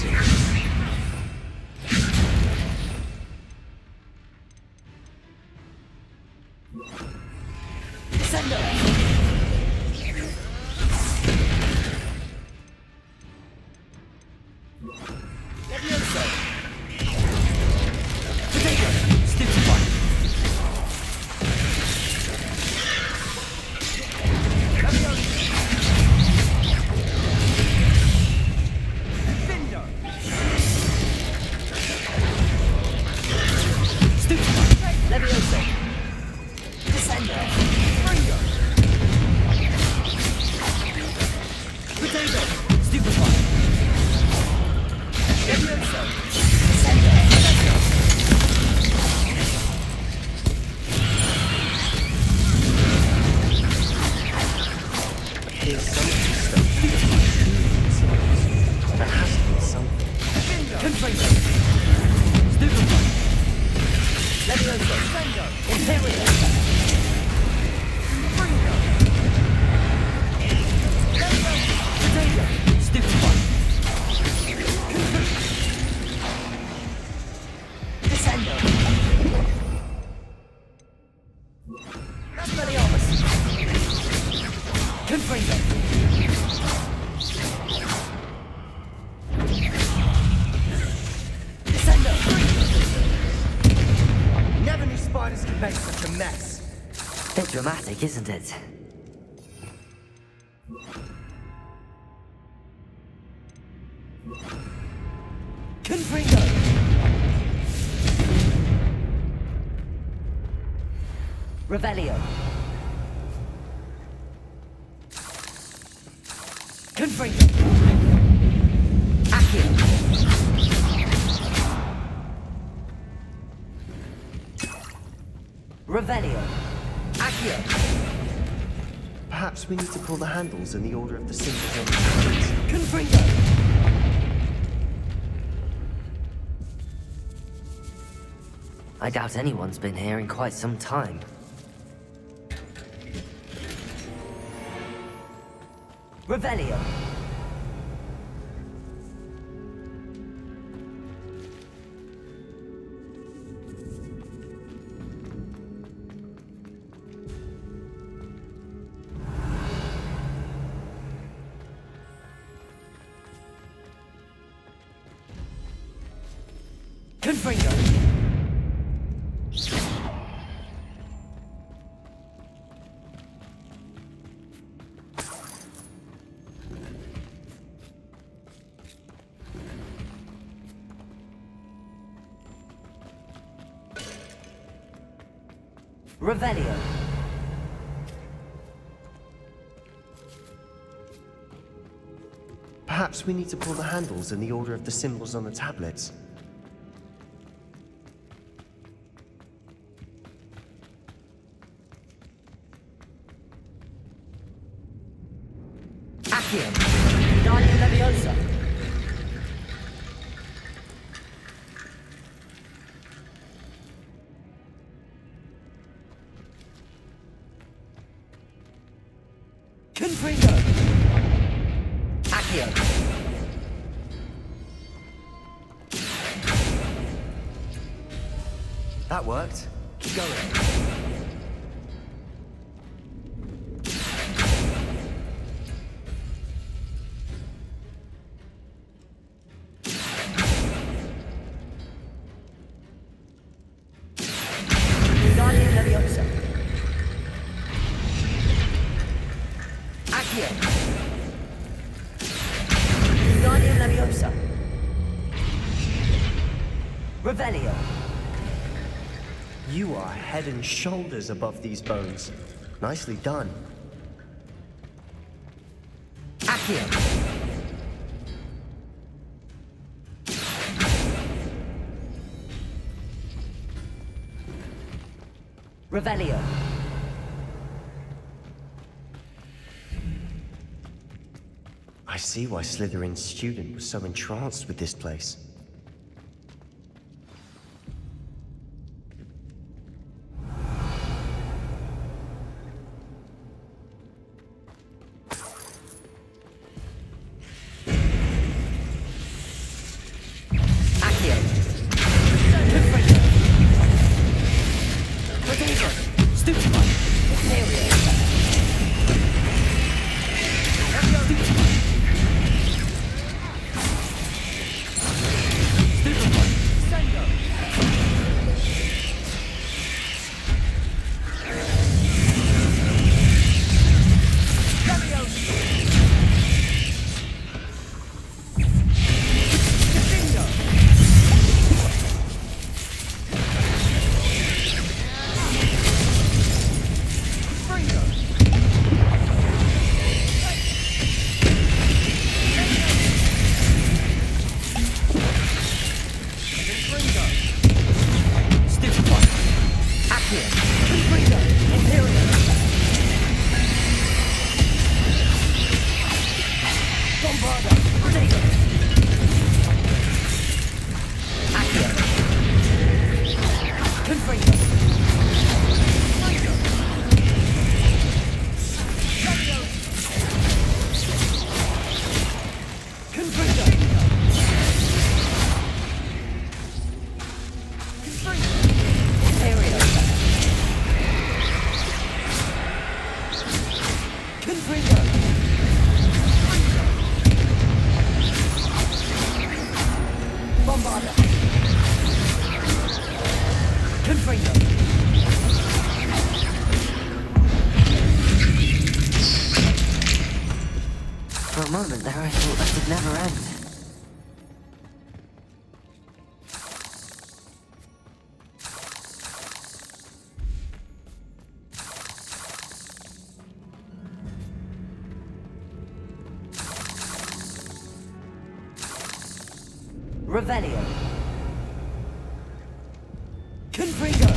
Stupid. Dramatic, isn't it? Confringo! Revelio. Confringo. Accio. Revelio. Accio. Perhaps we need to pull the handles in the order of the symbols on the tablets. Confringo. I doubt anyone's been here in quite some time. Revelio. Confringo. Revelio. Perhaps we need to pull the handles in the order of the symbols on the tablets. Accio. Guardian Leviosa. Confringo. Accio. That worked. Keep going. Guardian Leviosa. Accio. Guardian Leviosa. Revelio. You are head and shoulders above these bones. Nicely done. Accio. Revelio. I see why Slytherin's student was so entranced with this place. thought that would never end. Revelio. Confringo.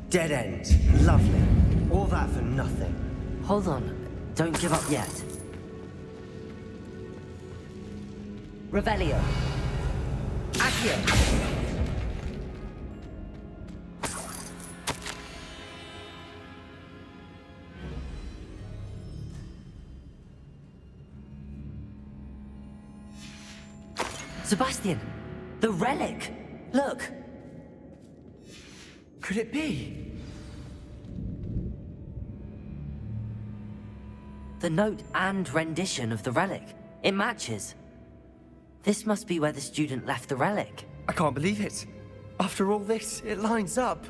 Dead end. Lovely. All that for nothing. Hold on. Don't give up yet. Revelio. Accio. Sebastian! The relic! Look! Could it be? The note and rendition of the relic. It matches. This must be where the student left the relic. I can't believe it. After all this, it lines up.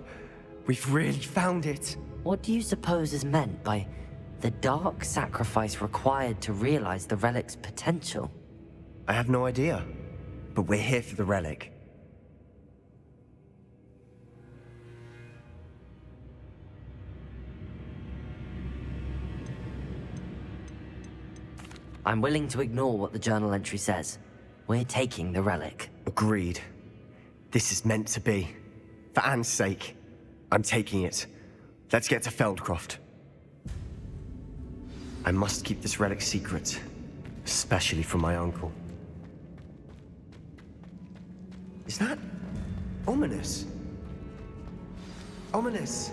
We've really found it. What do you suppose is meant by the dark sacrifice required to realize the relic's potential? I have no idea. But we're here for the relic. I'm willing to ignore what the journal entry says. We're taking the relic. Agreed. This is meant to be. For Anne's sake, I'm taking it. Let's get to Feldcroft. I must keep this relic secret, especially from my uncle. Is that ominous? Ominous.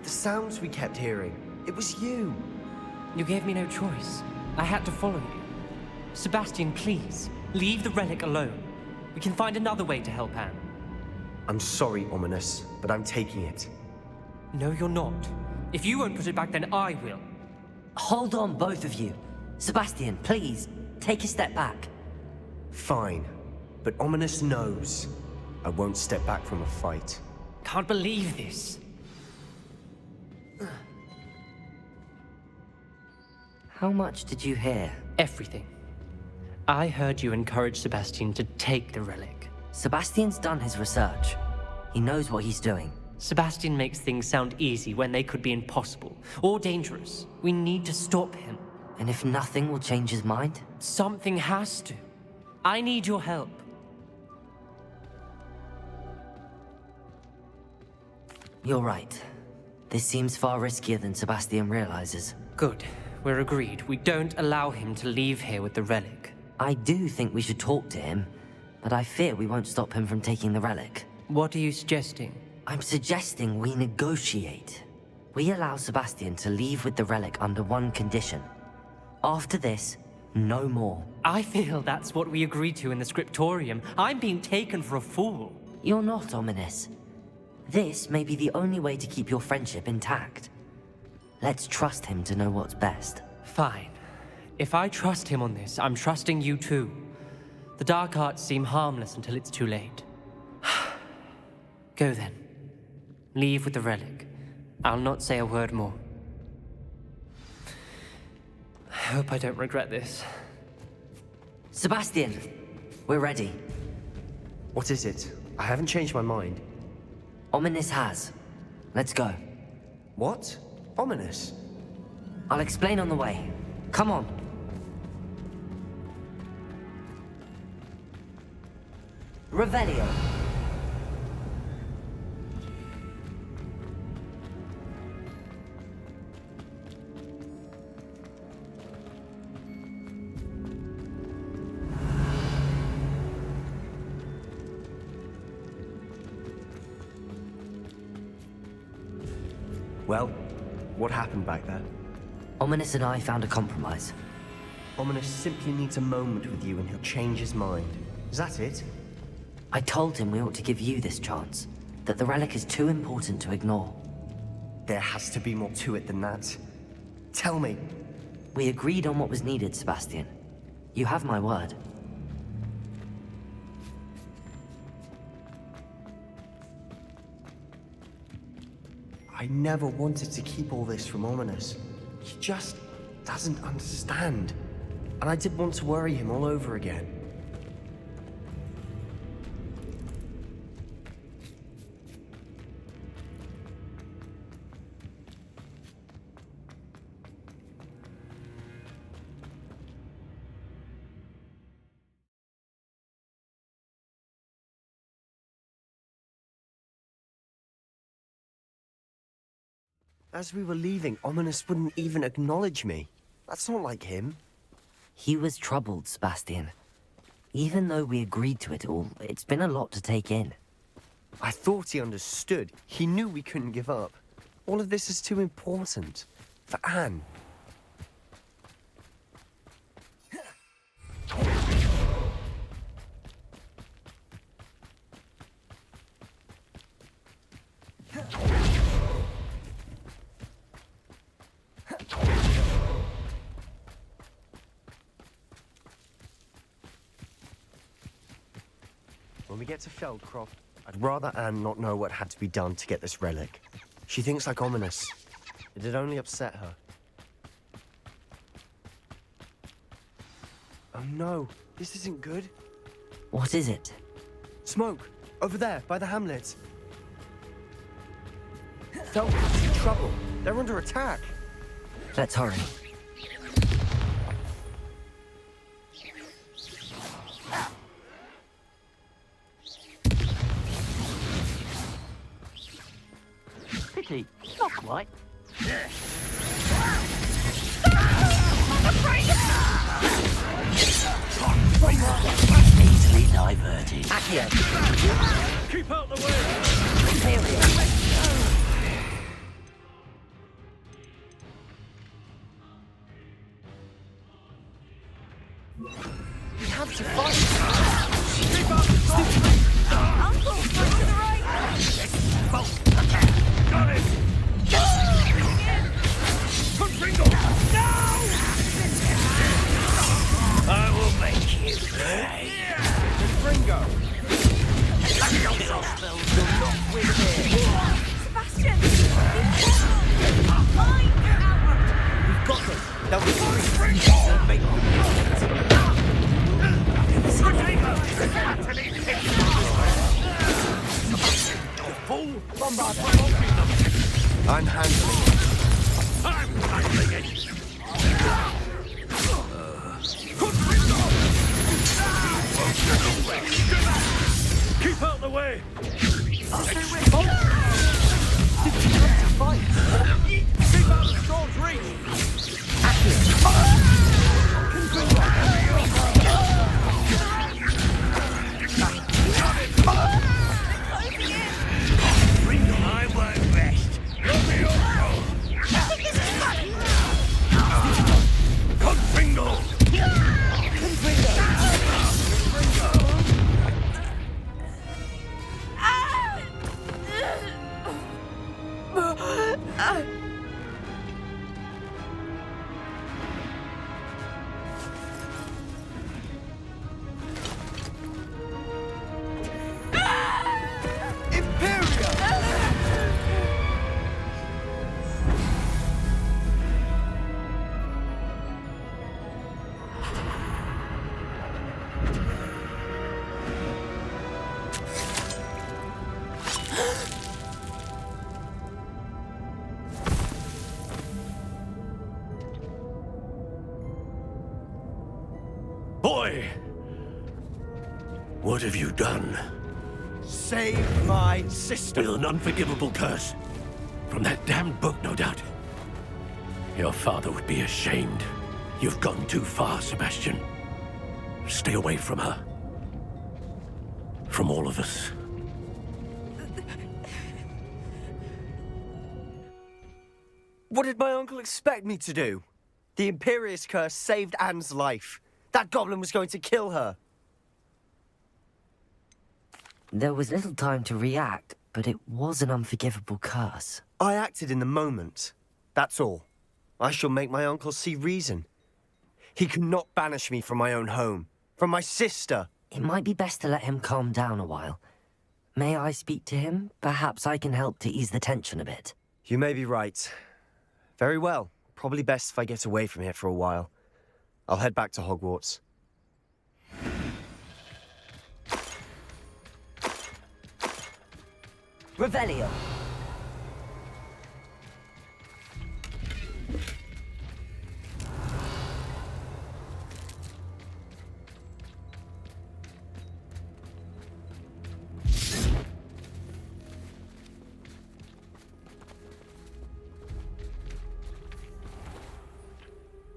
The sounds we kept hearing. It was you. You gave me no choice. I had to follow you. Sebastian, please, leave the relic alone. We can find another way to help Anne. I'm sorry, Ominous, but I'm taking it. No, you're not. If you won't put it back, then I will. Hold on, both of you. Sebastian, please, take a step back. Fine. But Ominous knows I won't step back from a fight. Can't believe this. How much did you hear? Everything. I heard you encourage Sebastian to take the relic. Sebastian's done his research. He knows what he's doing. Sebastian makes things sound easy when they could be impossible or dangerous. We need to stop him. And if nothing will change his mind? Something has to. I need your help. You're right. This seems far riskier than Sebastian realizes. Good. We're agreed. We don't allow him to leave here with the relic. I do think we should talk to him, but I fear we won't stop him from taking the relic. What are you suggesting? I'm suggesting we negotiate. We allow Sebastian to leave with the relic under one condition. After this, no more. I feel that's what we agreed to in the scriptorium. I'm being taken for a fool. You're not, Ominous. This may be the only way to keep your friendship intact. Let's trust him to know what's best. Fine. If I trust him on this, I'm trusting you too. The dark arts seem harmless until it's too late. Go then. Leave with the relic. I'll not say a word more. I hope I don't regret this. Sebastian, we're ready. What is it? I haven't changed my mind. Ominous has. Let's go. What? Ominous? I'll explain on the way. Come on. Revelio. Well, what happened back there? Ominous and I found a compromise. Ominous simply needs a moment with you and he'll change his mind. Is that it? I told him we ought to give you this chance, that the relic is too important to ignore. There has to be more to it than that. Tell me. We agreed on what was needed, Sebastian. You have my word. I never wanted to keep all this from Ominous. He just doesn't understand. And I didn't want to worry him all over again. As we were leaving, Ominous wouldn't even acknowledge me. That's not like him. He was troubled, Sebastian. Even though we agreed to it all, it's been a lot to take in. I thought he understood. He knew we couldn't give up. All of this is too important. For Anne. When we get to Feldcroft, I'd rather Anne not know what had to be done to get this relic. She thinks like Ominous. It'd only upset her. Oh no, this isn't good. What is it? Smoke! Over there, by the hamlet. Feldcroft's in trouble. They're under attack. Let's hurry. Pity, not quite. Easily diverted. Accio! Keep out the way! We have to fight! Keep up! Uncle, to the right! Got it! Confringo! No! I will make you pay. Confringo! Kill spells will not win here. Sebastian! Mine! We've got them! They'll be free! Confringo! Make Fool! Bombard! I'm handling it. I'm handling it! Keep out the way! I'll stay with you. Did you have to fight? Keep out of Storm's reach! I won't rest. Let me also! Confringo! Boy! What have you done? Save my sister. With an unforgivable curse. From that damned book, no doubt. Your father would be ashamed. You've gone too far, Sebastian. Stay away from her. From all of us. What did my uncle expect me to do? The Imperious curse saved Anne's life. That goblin was going to kill her. There was little time to react, but it was an unforgivable curse. I acted in the moment. That's all. I shall make my uncle see reason. He cannot banish me from my own home, from my sister. It might be best to let him calm down a while. May I speak to him? Perhaps I can help to ease the tension a bit. You may be right. Very well. Probably best if I get away from here for a while. I'll head back to Hogwarts. Revelio.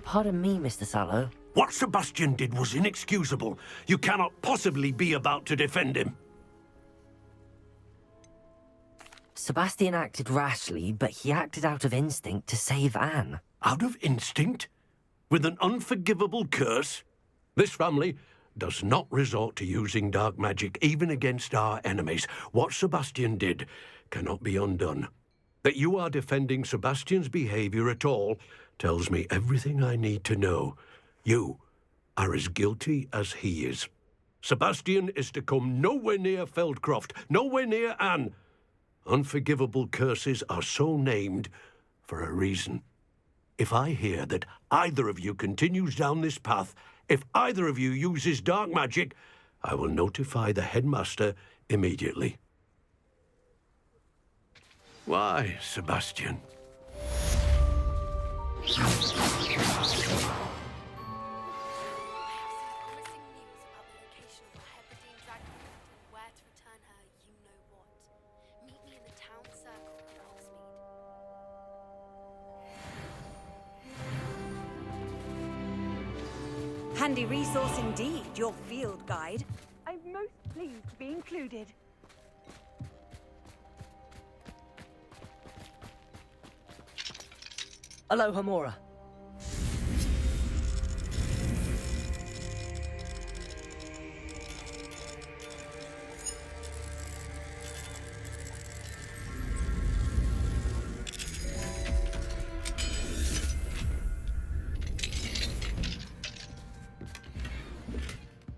Pardon me, Mr. Sallow. What Sebastian did was inexcusable. You cannot possibly be about to defend him. Sebastian acted rashly, but he acted out of instinct to save Anne. Out of instinct? With an unforgivable curse? This family does not resort to using dark magic even against our enemies. What Sebastian did cannot be undone. That you are defending Sebastian's behavior at all tells me everything I need to know. You are as guilty as he is. Sebastian is to come nowhere near Feldcroft, nowhere near Anne. Unforgivable curses are so named for a reason. If I hear that either of you continues down this path, if either of you uses dark magic, I will notify the headmaster immediately. Why, Sebastian? Handy resource indeed, your field guide. I'm most pleased to be included. Aloha, Mora.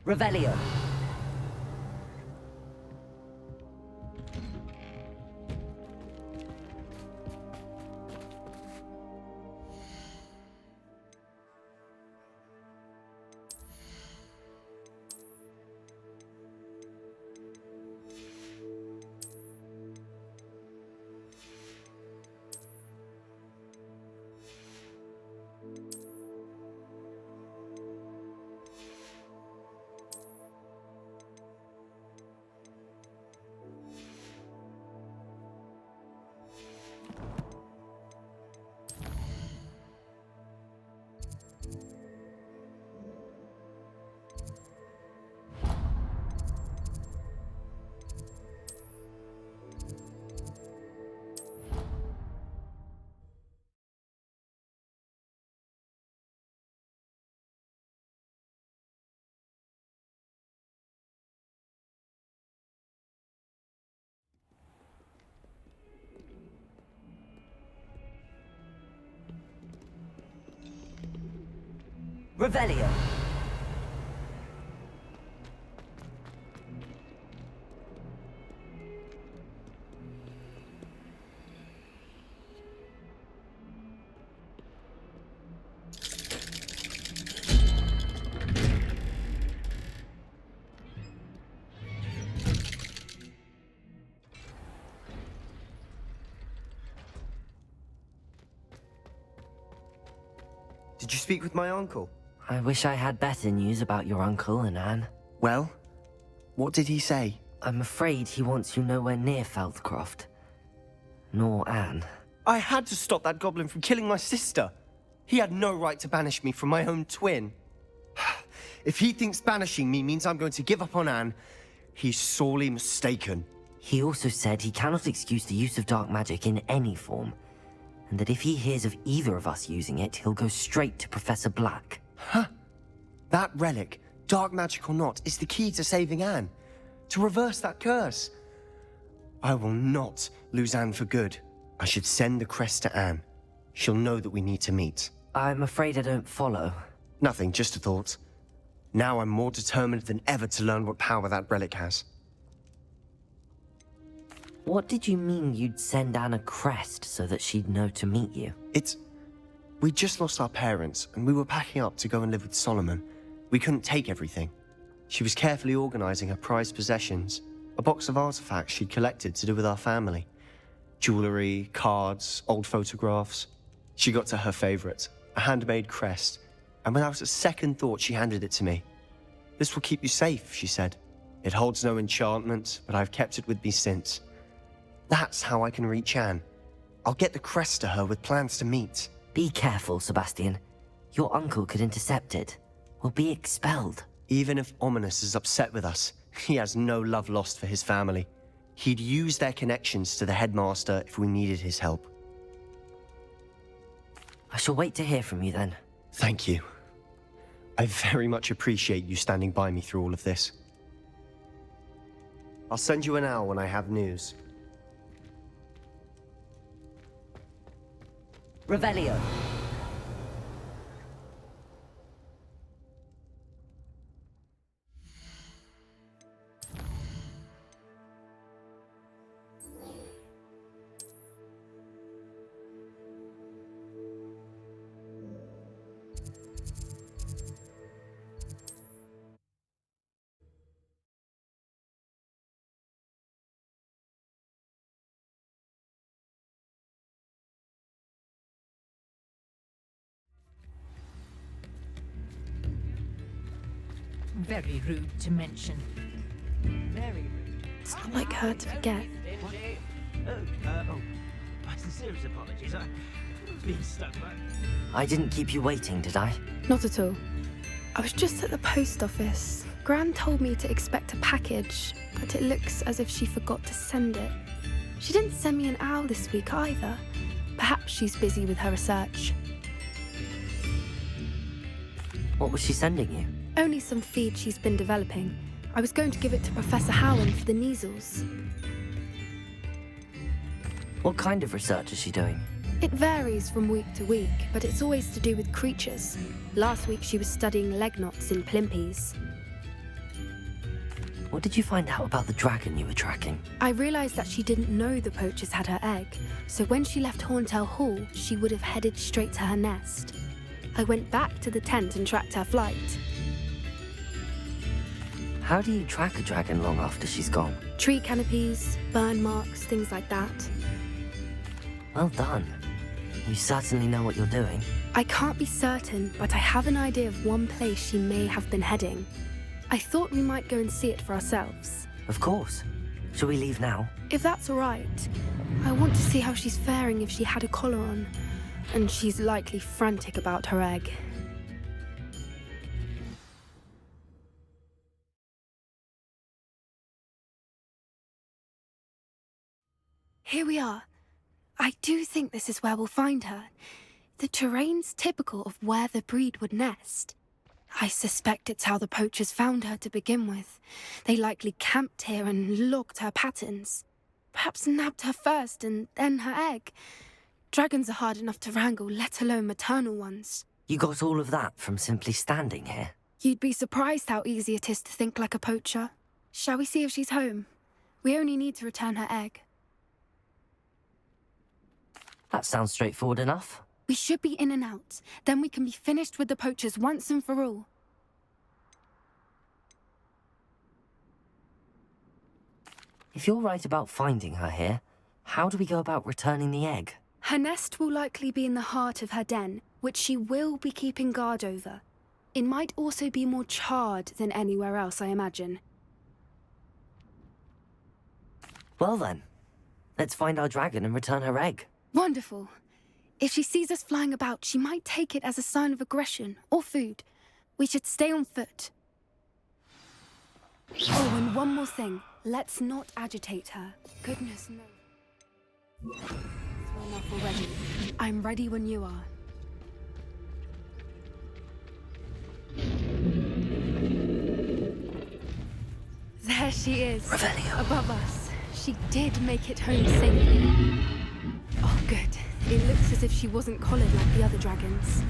Revelio. Revelio. Did you speak with my uncle? I wish I had better news about your uncle and Anne. Well, what did he say? I'm afraid he wants you nowhere near Feldcroft. Nor Anne. I had to stop that goblin from killing my sister. He had no right to banish me from my own twin. If he thinks banishing me means I'm going to give up on Anne, he's sorely mistaken. He also said he cannot excuse the use of dark magic in any form, and that if he hears of either of us using it, he'll go straight to Professor Black. Huh? That relic, dark magic or not, is the key to saving Anne. To reverse that curse. I will not lose Anne for good. I should send the crest to Anne. She'll know that we need to meet. I'm afraid I don't follow. Nothing, just a thought. Now I'm more determined than ever to learn what power that relic has. What did you mean you'd send Anne a crest so that she'd know to meet you? We just lost our parents, and we were packing up to go and live with Solomon. We couldn't take everything. She was carefully organizing her prized possessions, a box of artifacts she'd collected to do with our family. Jewelry, cards, old photographs. She got to her favorite, a handmade crest, and without a second thought, she handed it to me. "This will keep you safe," she said. "It holds no enchantment, but I've kept it with me since. That's how I can reach Anne. I'll get the crest to her with plans to meet." Be careful, Sebastian. Your uncle could intercept it. We'll be expelled. Even if Ominous is upset with us, he has no love lost for his family. He'd use their connections to the headmaster if we needed his help. I shall wait to hear from you then. Thank you. I very much appreciate you standing by me through all of this. I'll send you an owl when I have news. Revelio. Very rude to mention. Very rude. It's not like her to forget. My sincerest apologies. I've been stuck back. I didn't keep you waiting, did I? Not at all. I was just at the post office. Gran told me to expect a package, but it looks as if she forgot to send it. She didn't send me an owl this week either. Perhaps she's busy with her research. What was she sending you? Only some feed she's been developing. I was going to give it to Professor Howen for the measles. What kind of research is she doing? It varies from week to week, but it's always to do with creatures. Last week she was studying leg knots in plimpies. What did you find out about the dragon you were tracking? I realized that she didn't know the poachers had her egg, so when she left Horntail Hall, she would have headed straight to her nest. I went back to the tent and tracked her flight. How do you track a dragon long after she's gone? Tree canopies, burn marks, things like that. Well done. You certainly know what you're doing. I can't be certain, but I have an idea of one place she may have been heading. I thought we might go and see it for ourselves. Of course. Shall we leave now? If that's all right. I want to see how she's faring if she had a collar on. And she's likely frantic about her egg. Here we are. I do think this is where we'll find her. The terrain's typical of where the breed would nest. I suspect it's how the poachers found her to begin with. They likely camped here and logged her patterns. Perhaps nabbed her first and then her egg. Dragons are hard enough to wrangle, let alone maternal ones. You got all of that from simply standing here? You'd be surprised how easy it is to think like a poacher. Shall we see if she's home? We only need to return her egg. That sounds straightforward enough. We should be in and out. Then we can be finished with the poachers once and for all. If you're right about finding her here, how do we go about returning the egg? Her nest will likely be in the heart of her den, which she will be keeping guard over. It might also be more charred than anywhere else, I imagine. Well then, let's find our dragon and return her egg. Wonderful. If she sees us flying about, she might take it as a sign of aggression or food. We should stay on foot. Oh, and one more thing. Let's not agitate her. Goodness knows. It's enough already. I'm ready when you are. There she is. Revelio. Above us. She did make it home safely. Oh, good. It looks as if she wasn't collared like the other dragons.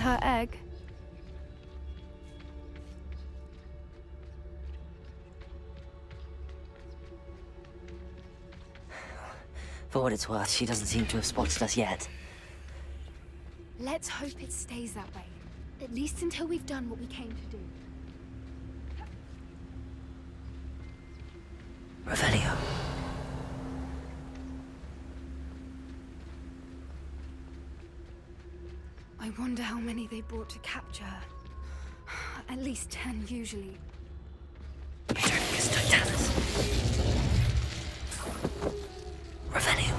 her egg. For what it's worth, she doesn't seem to have spotted us yet. Let's hope it stays that way. At least until we've done what we came to do. Revelio. I wonder how many they brought to capture her. At least 10 usually. Returnicus Totalis. Revelio.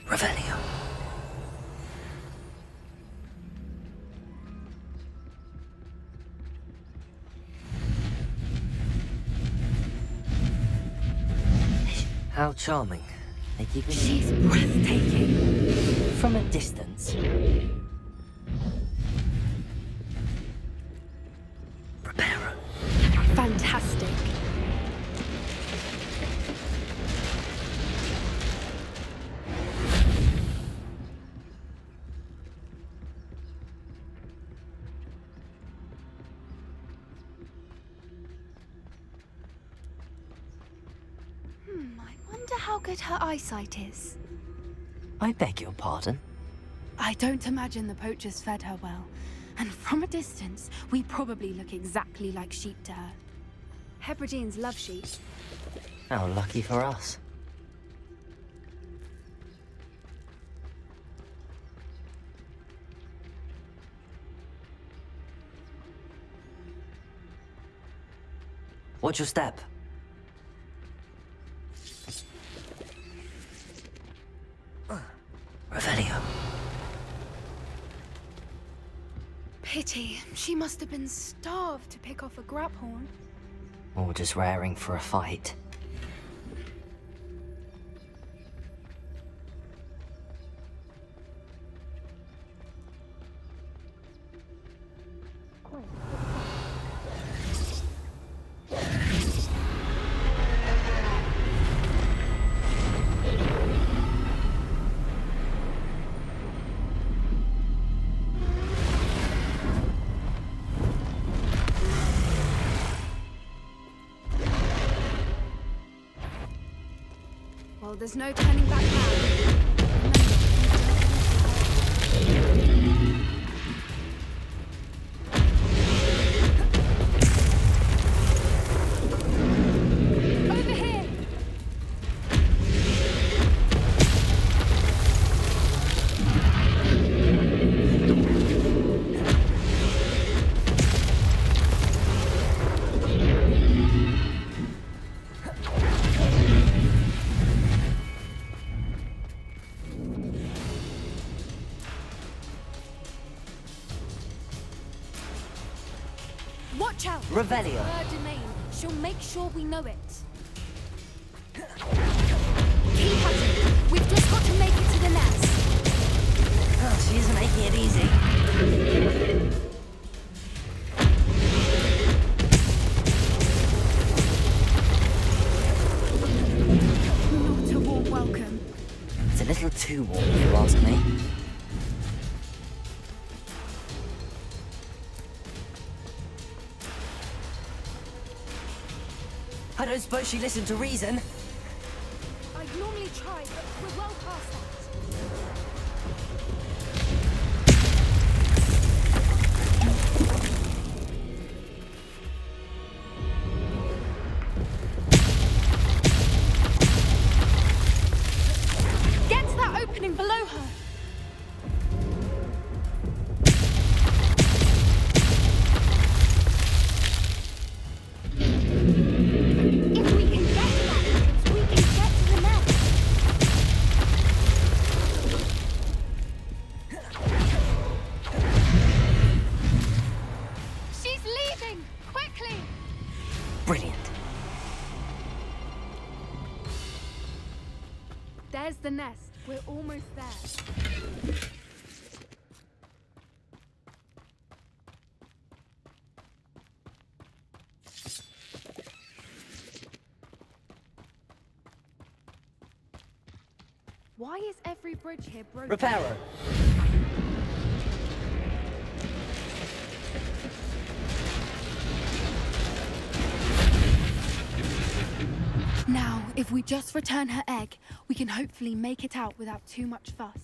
Revelio. How charming. They keep it. She's breathtaking. From a distance. Prepare. Fantastic. I wonder how good her eyesight is. I beg your pardon? I don't imagine the poachers fed her well. And from a distance, we probably look exactly like sheep to her. Hebrideans love sheep. How lucky for us. Watch your step. Revelio. Pity. She must have been starved to pick off a graphorn. Or just raring for a fight. Well, there's no turning back now. Over here! Watch out! Revelio. Her domain. She'll make sure we know it. Keep at it. We've just got to make it to the nest. Oh, she isn't making it easy. Not a warm welcome. It's a little too warm, if you ask me. I don't suppose she listened to reason. I'd normally try, but we're well past that. Get to that opening below her. If we can get to that entrance, we can get to the nest. She's leaving! Quickly! Brilliant. There's the nest. We're almost there. Why is every bridge here broken? Reparo! Now, if we just return her egg, we can hopefully make it out without too much fuss.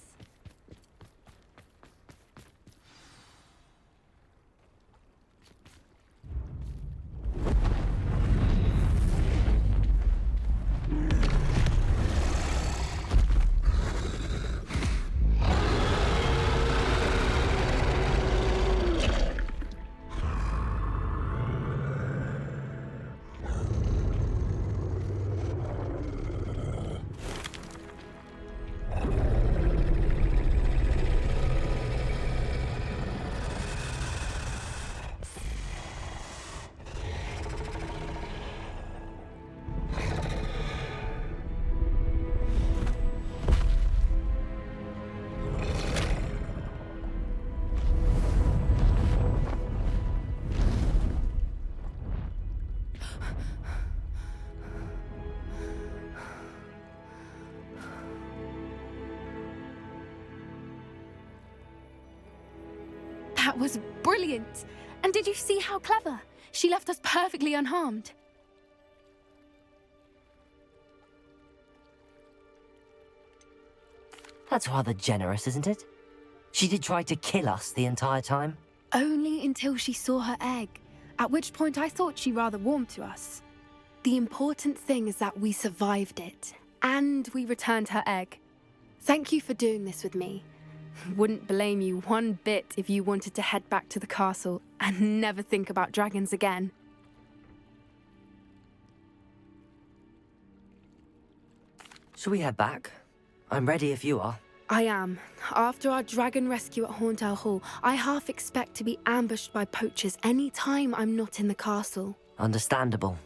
That was brilliant! And did you see how clever? She left us perfectly unharmed. That's rather generous, isn't it? She did try to kill us the entire time. Only until she saw her egg, at which point I thought she rather warmed to us. The important thing is that we survived it, and we returned her egg. Thank you for doing this with me. Wouldn't blame you one bit if you wanted to head back to the castle and never think about dragons again. Shall we head back? I'm ready if you are. I am. After our dragon rescue at Hauntel Hall, I half expect to be ambushed by poachers any time I'm not in the castle. Understandable.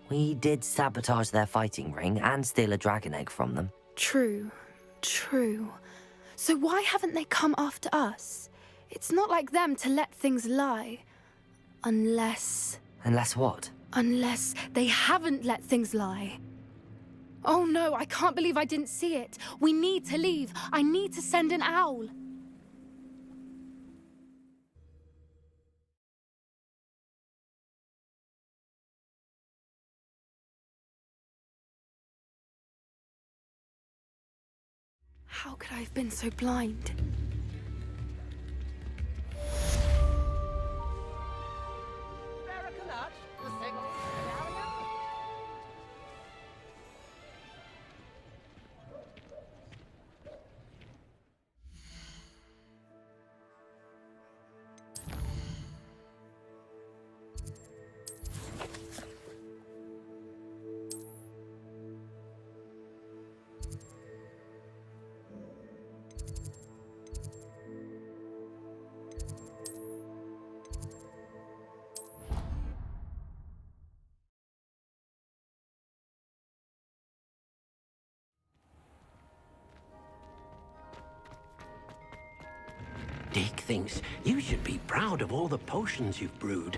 We did sabotage their fighting ring and steal a dragon egg from them. True. So why haven't they come after us? It's not like them to let things lie. Unless... Unless what? Unless they haven't let things lie. Oh no, I can't believe I didn't see it. We need to leave. I need to send an owl. How could I have been so blind? Dick thinks you should be proud of all the potions you've brewed.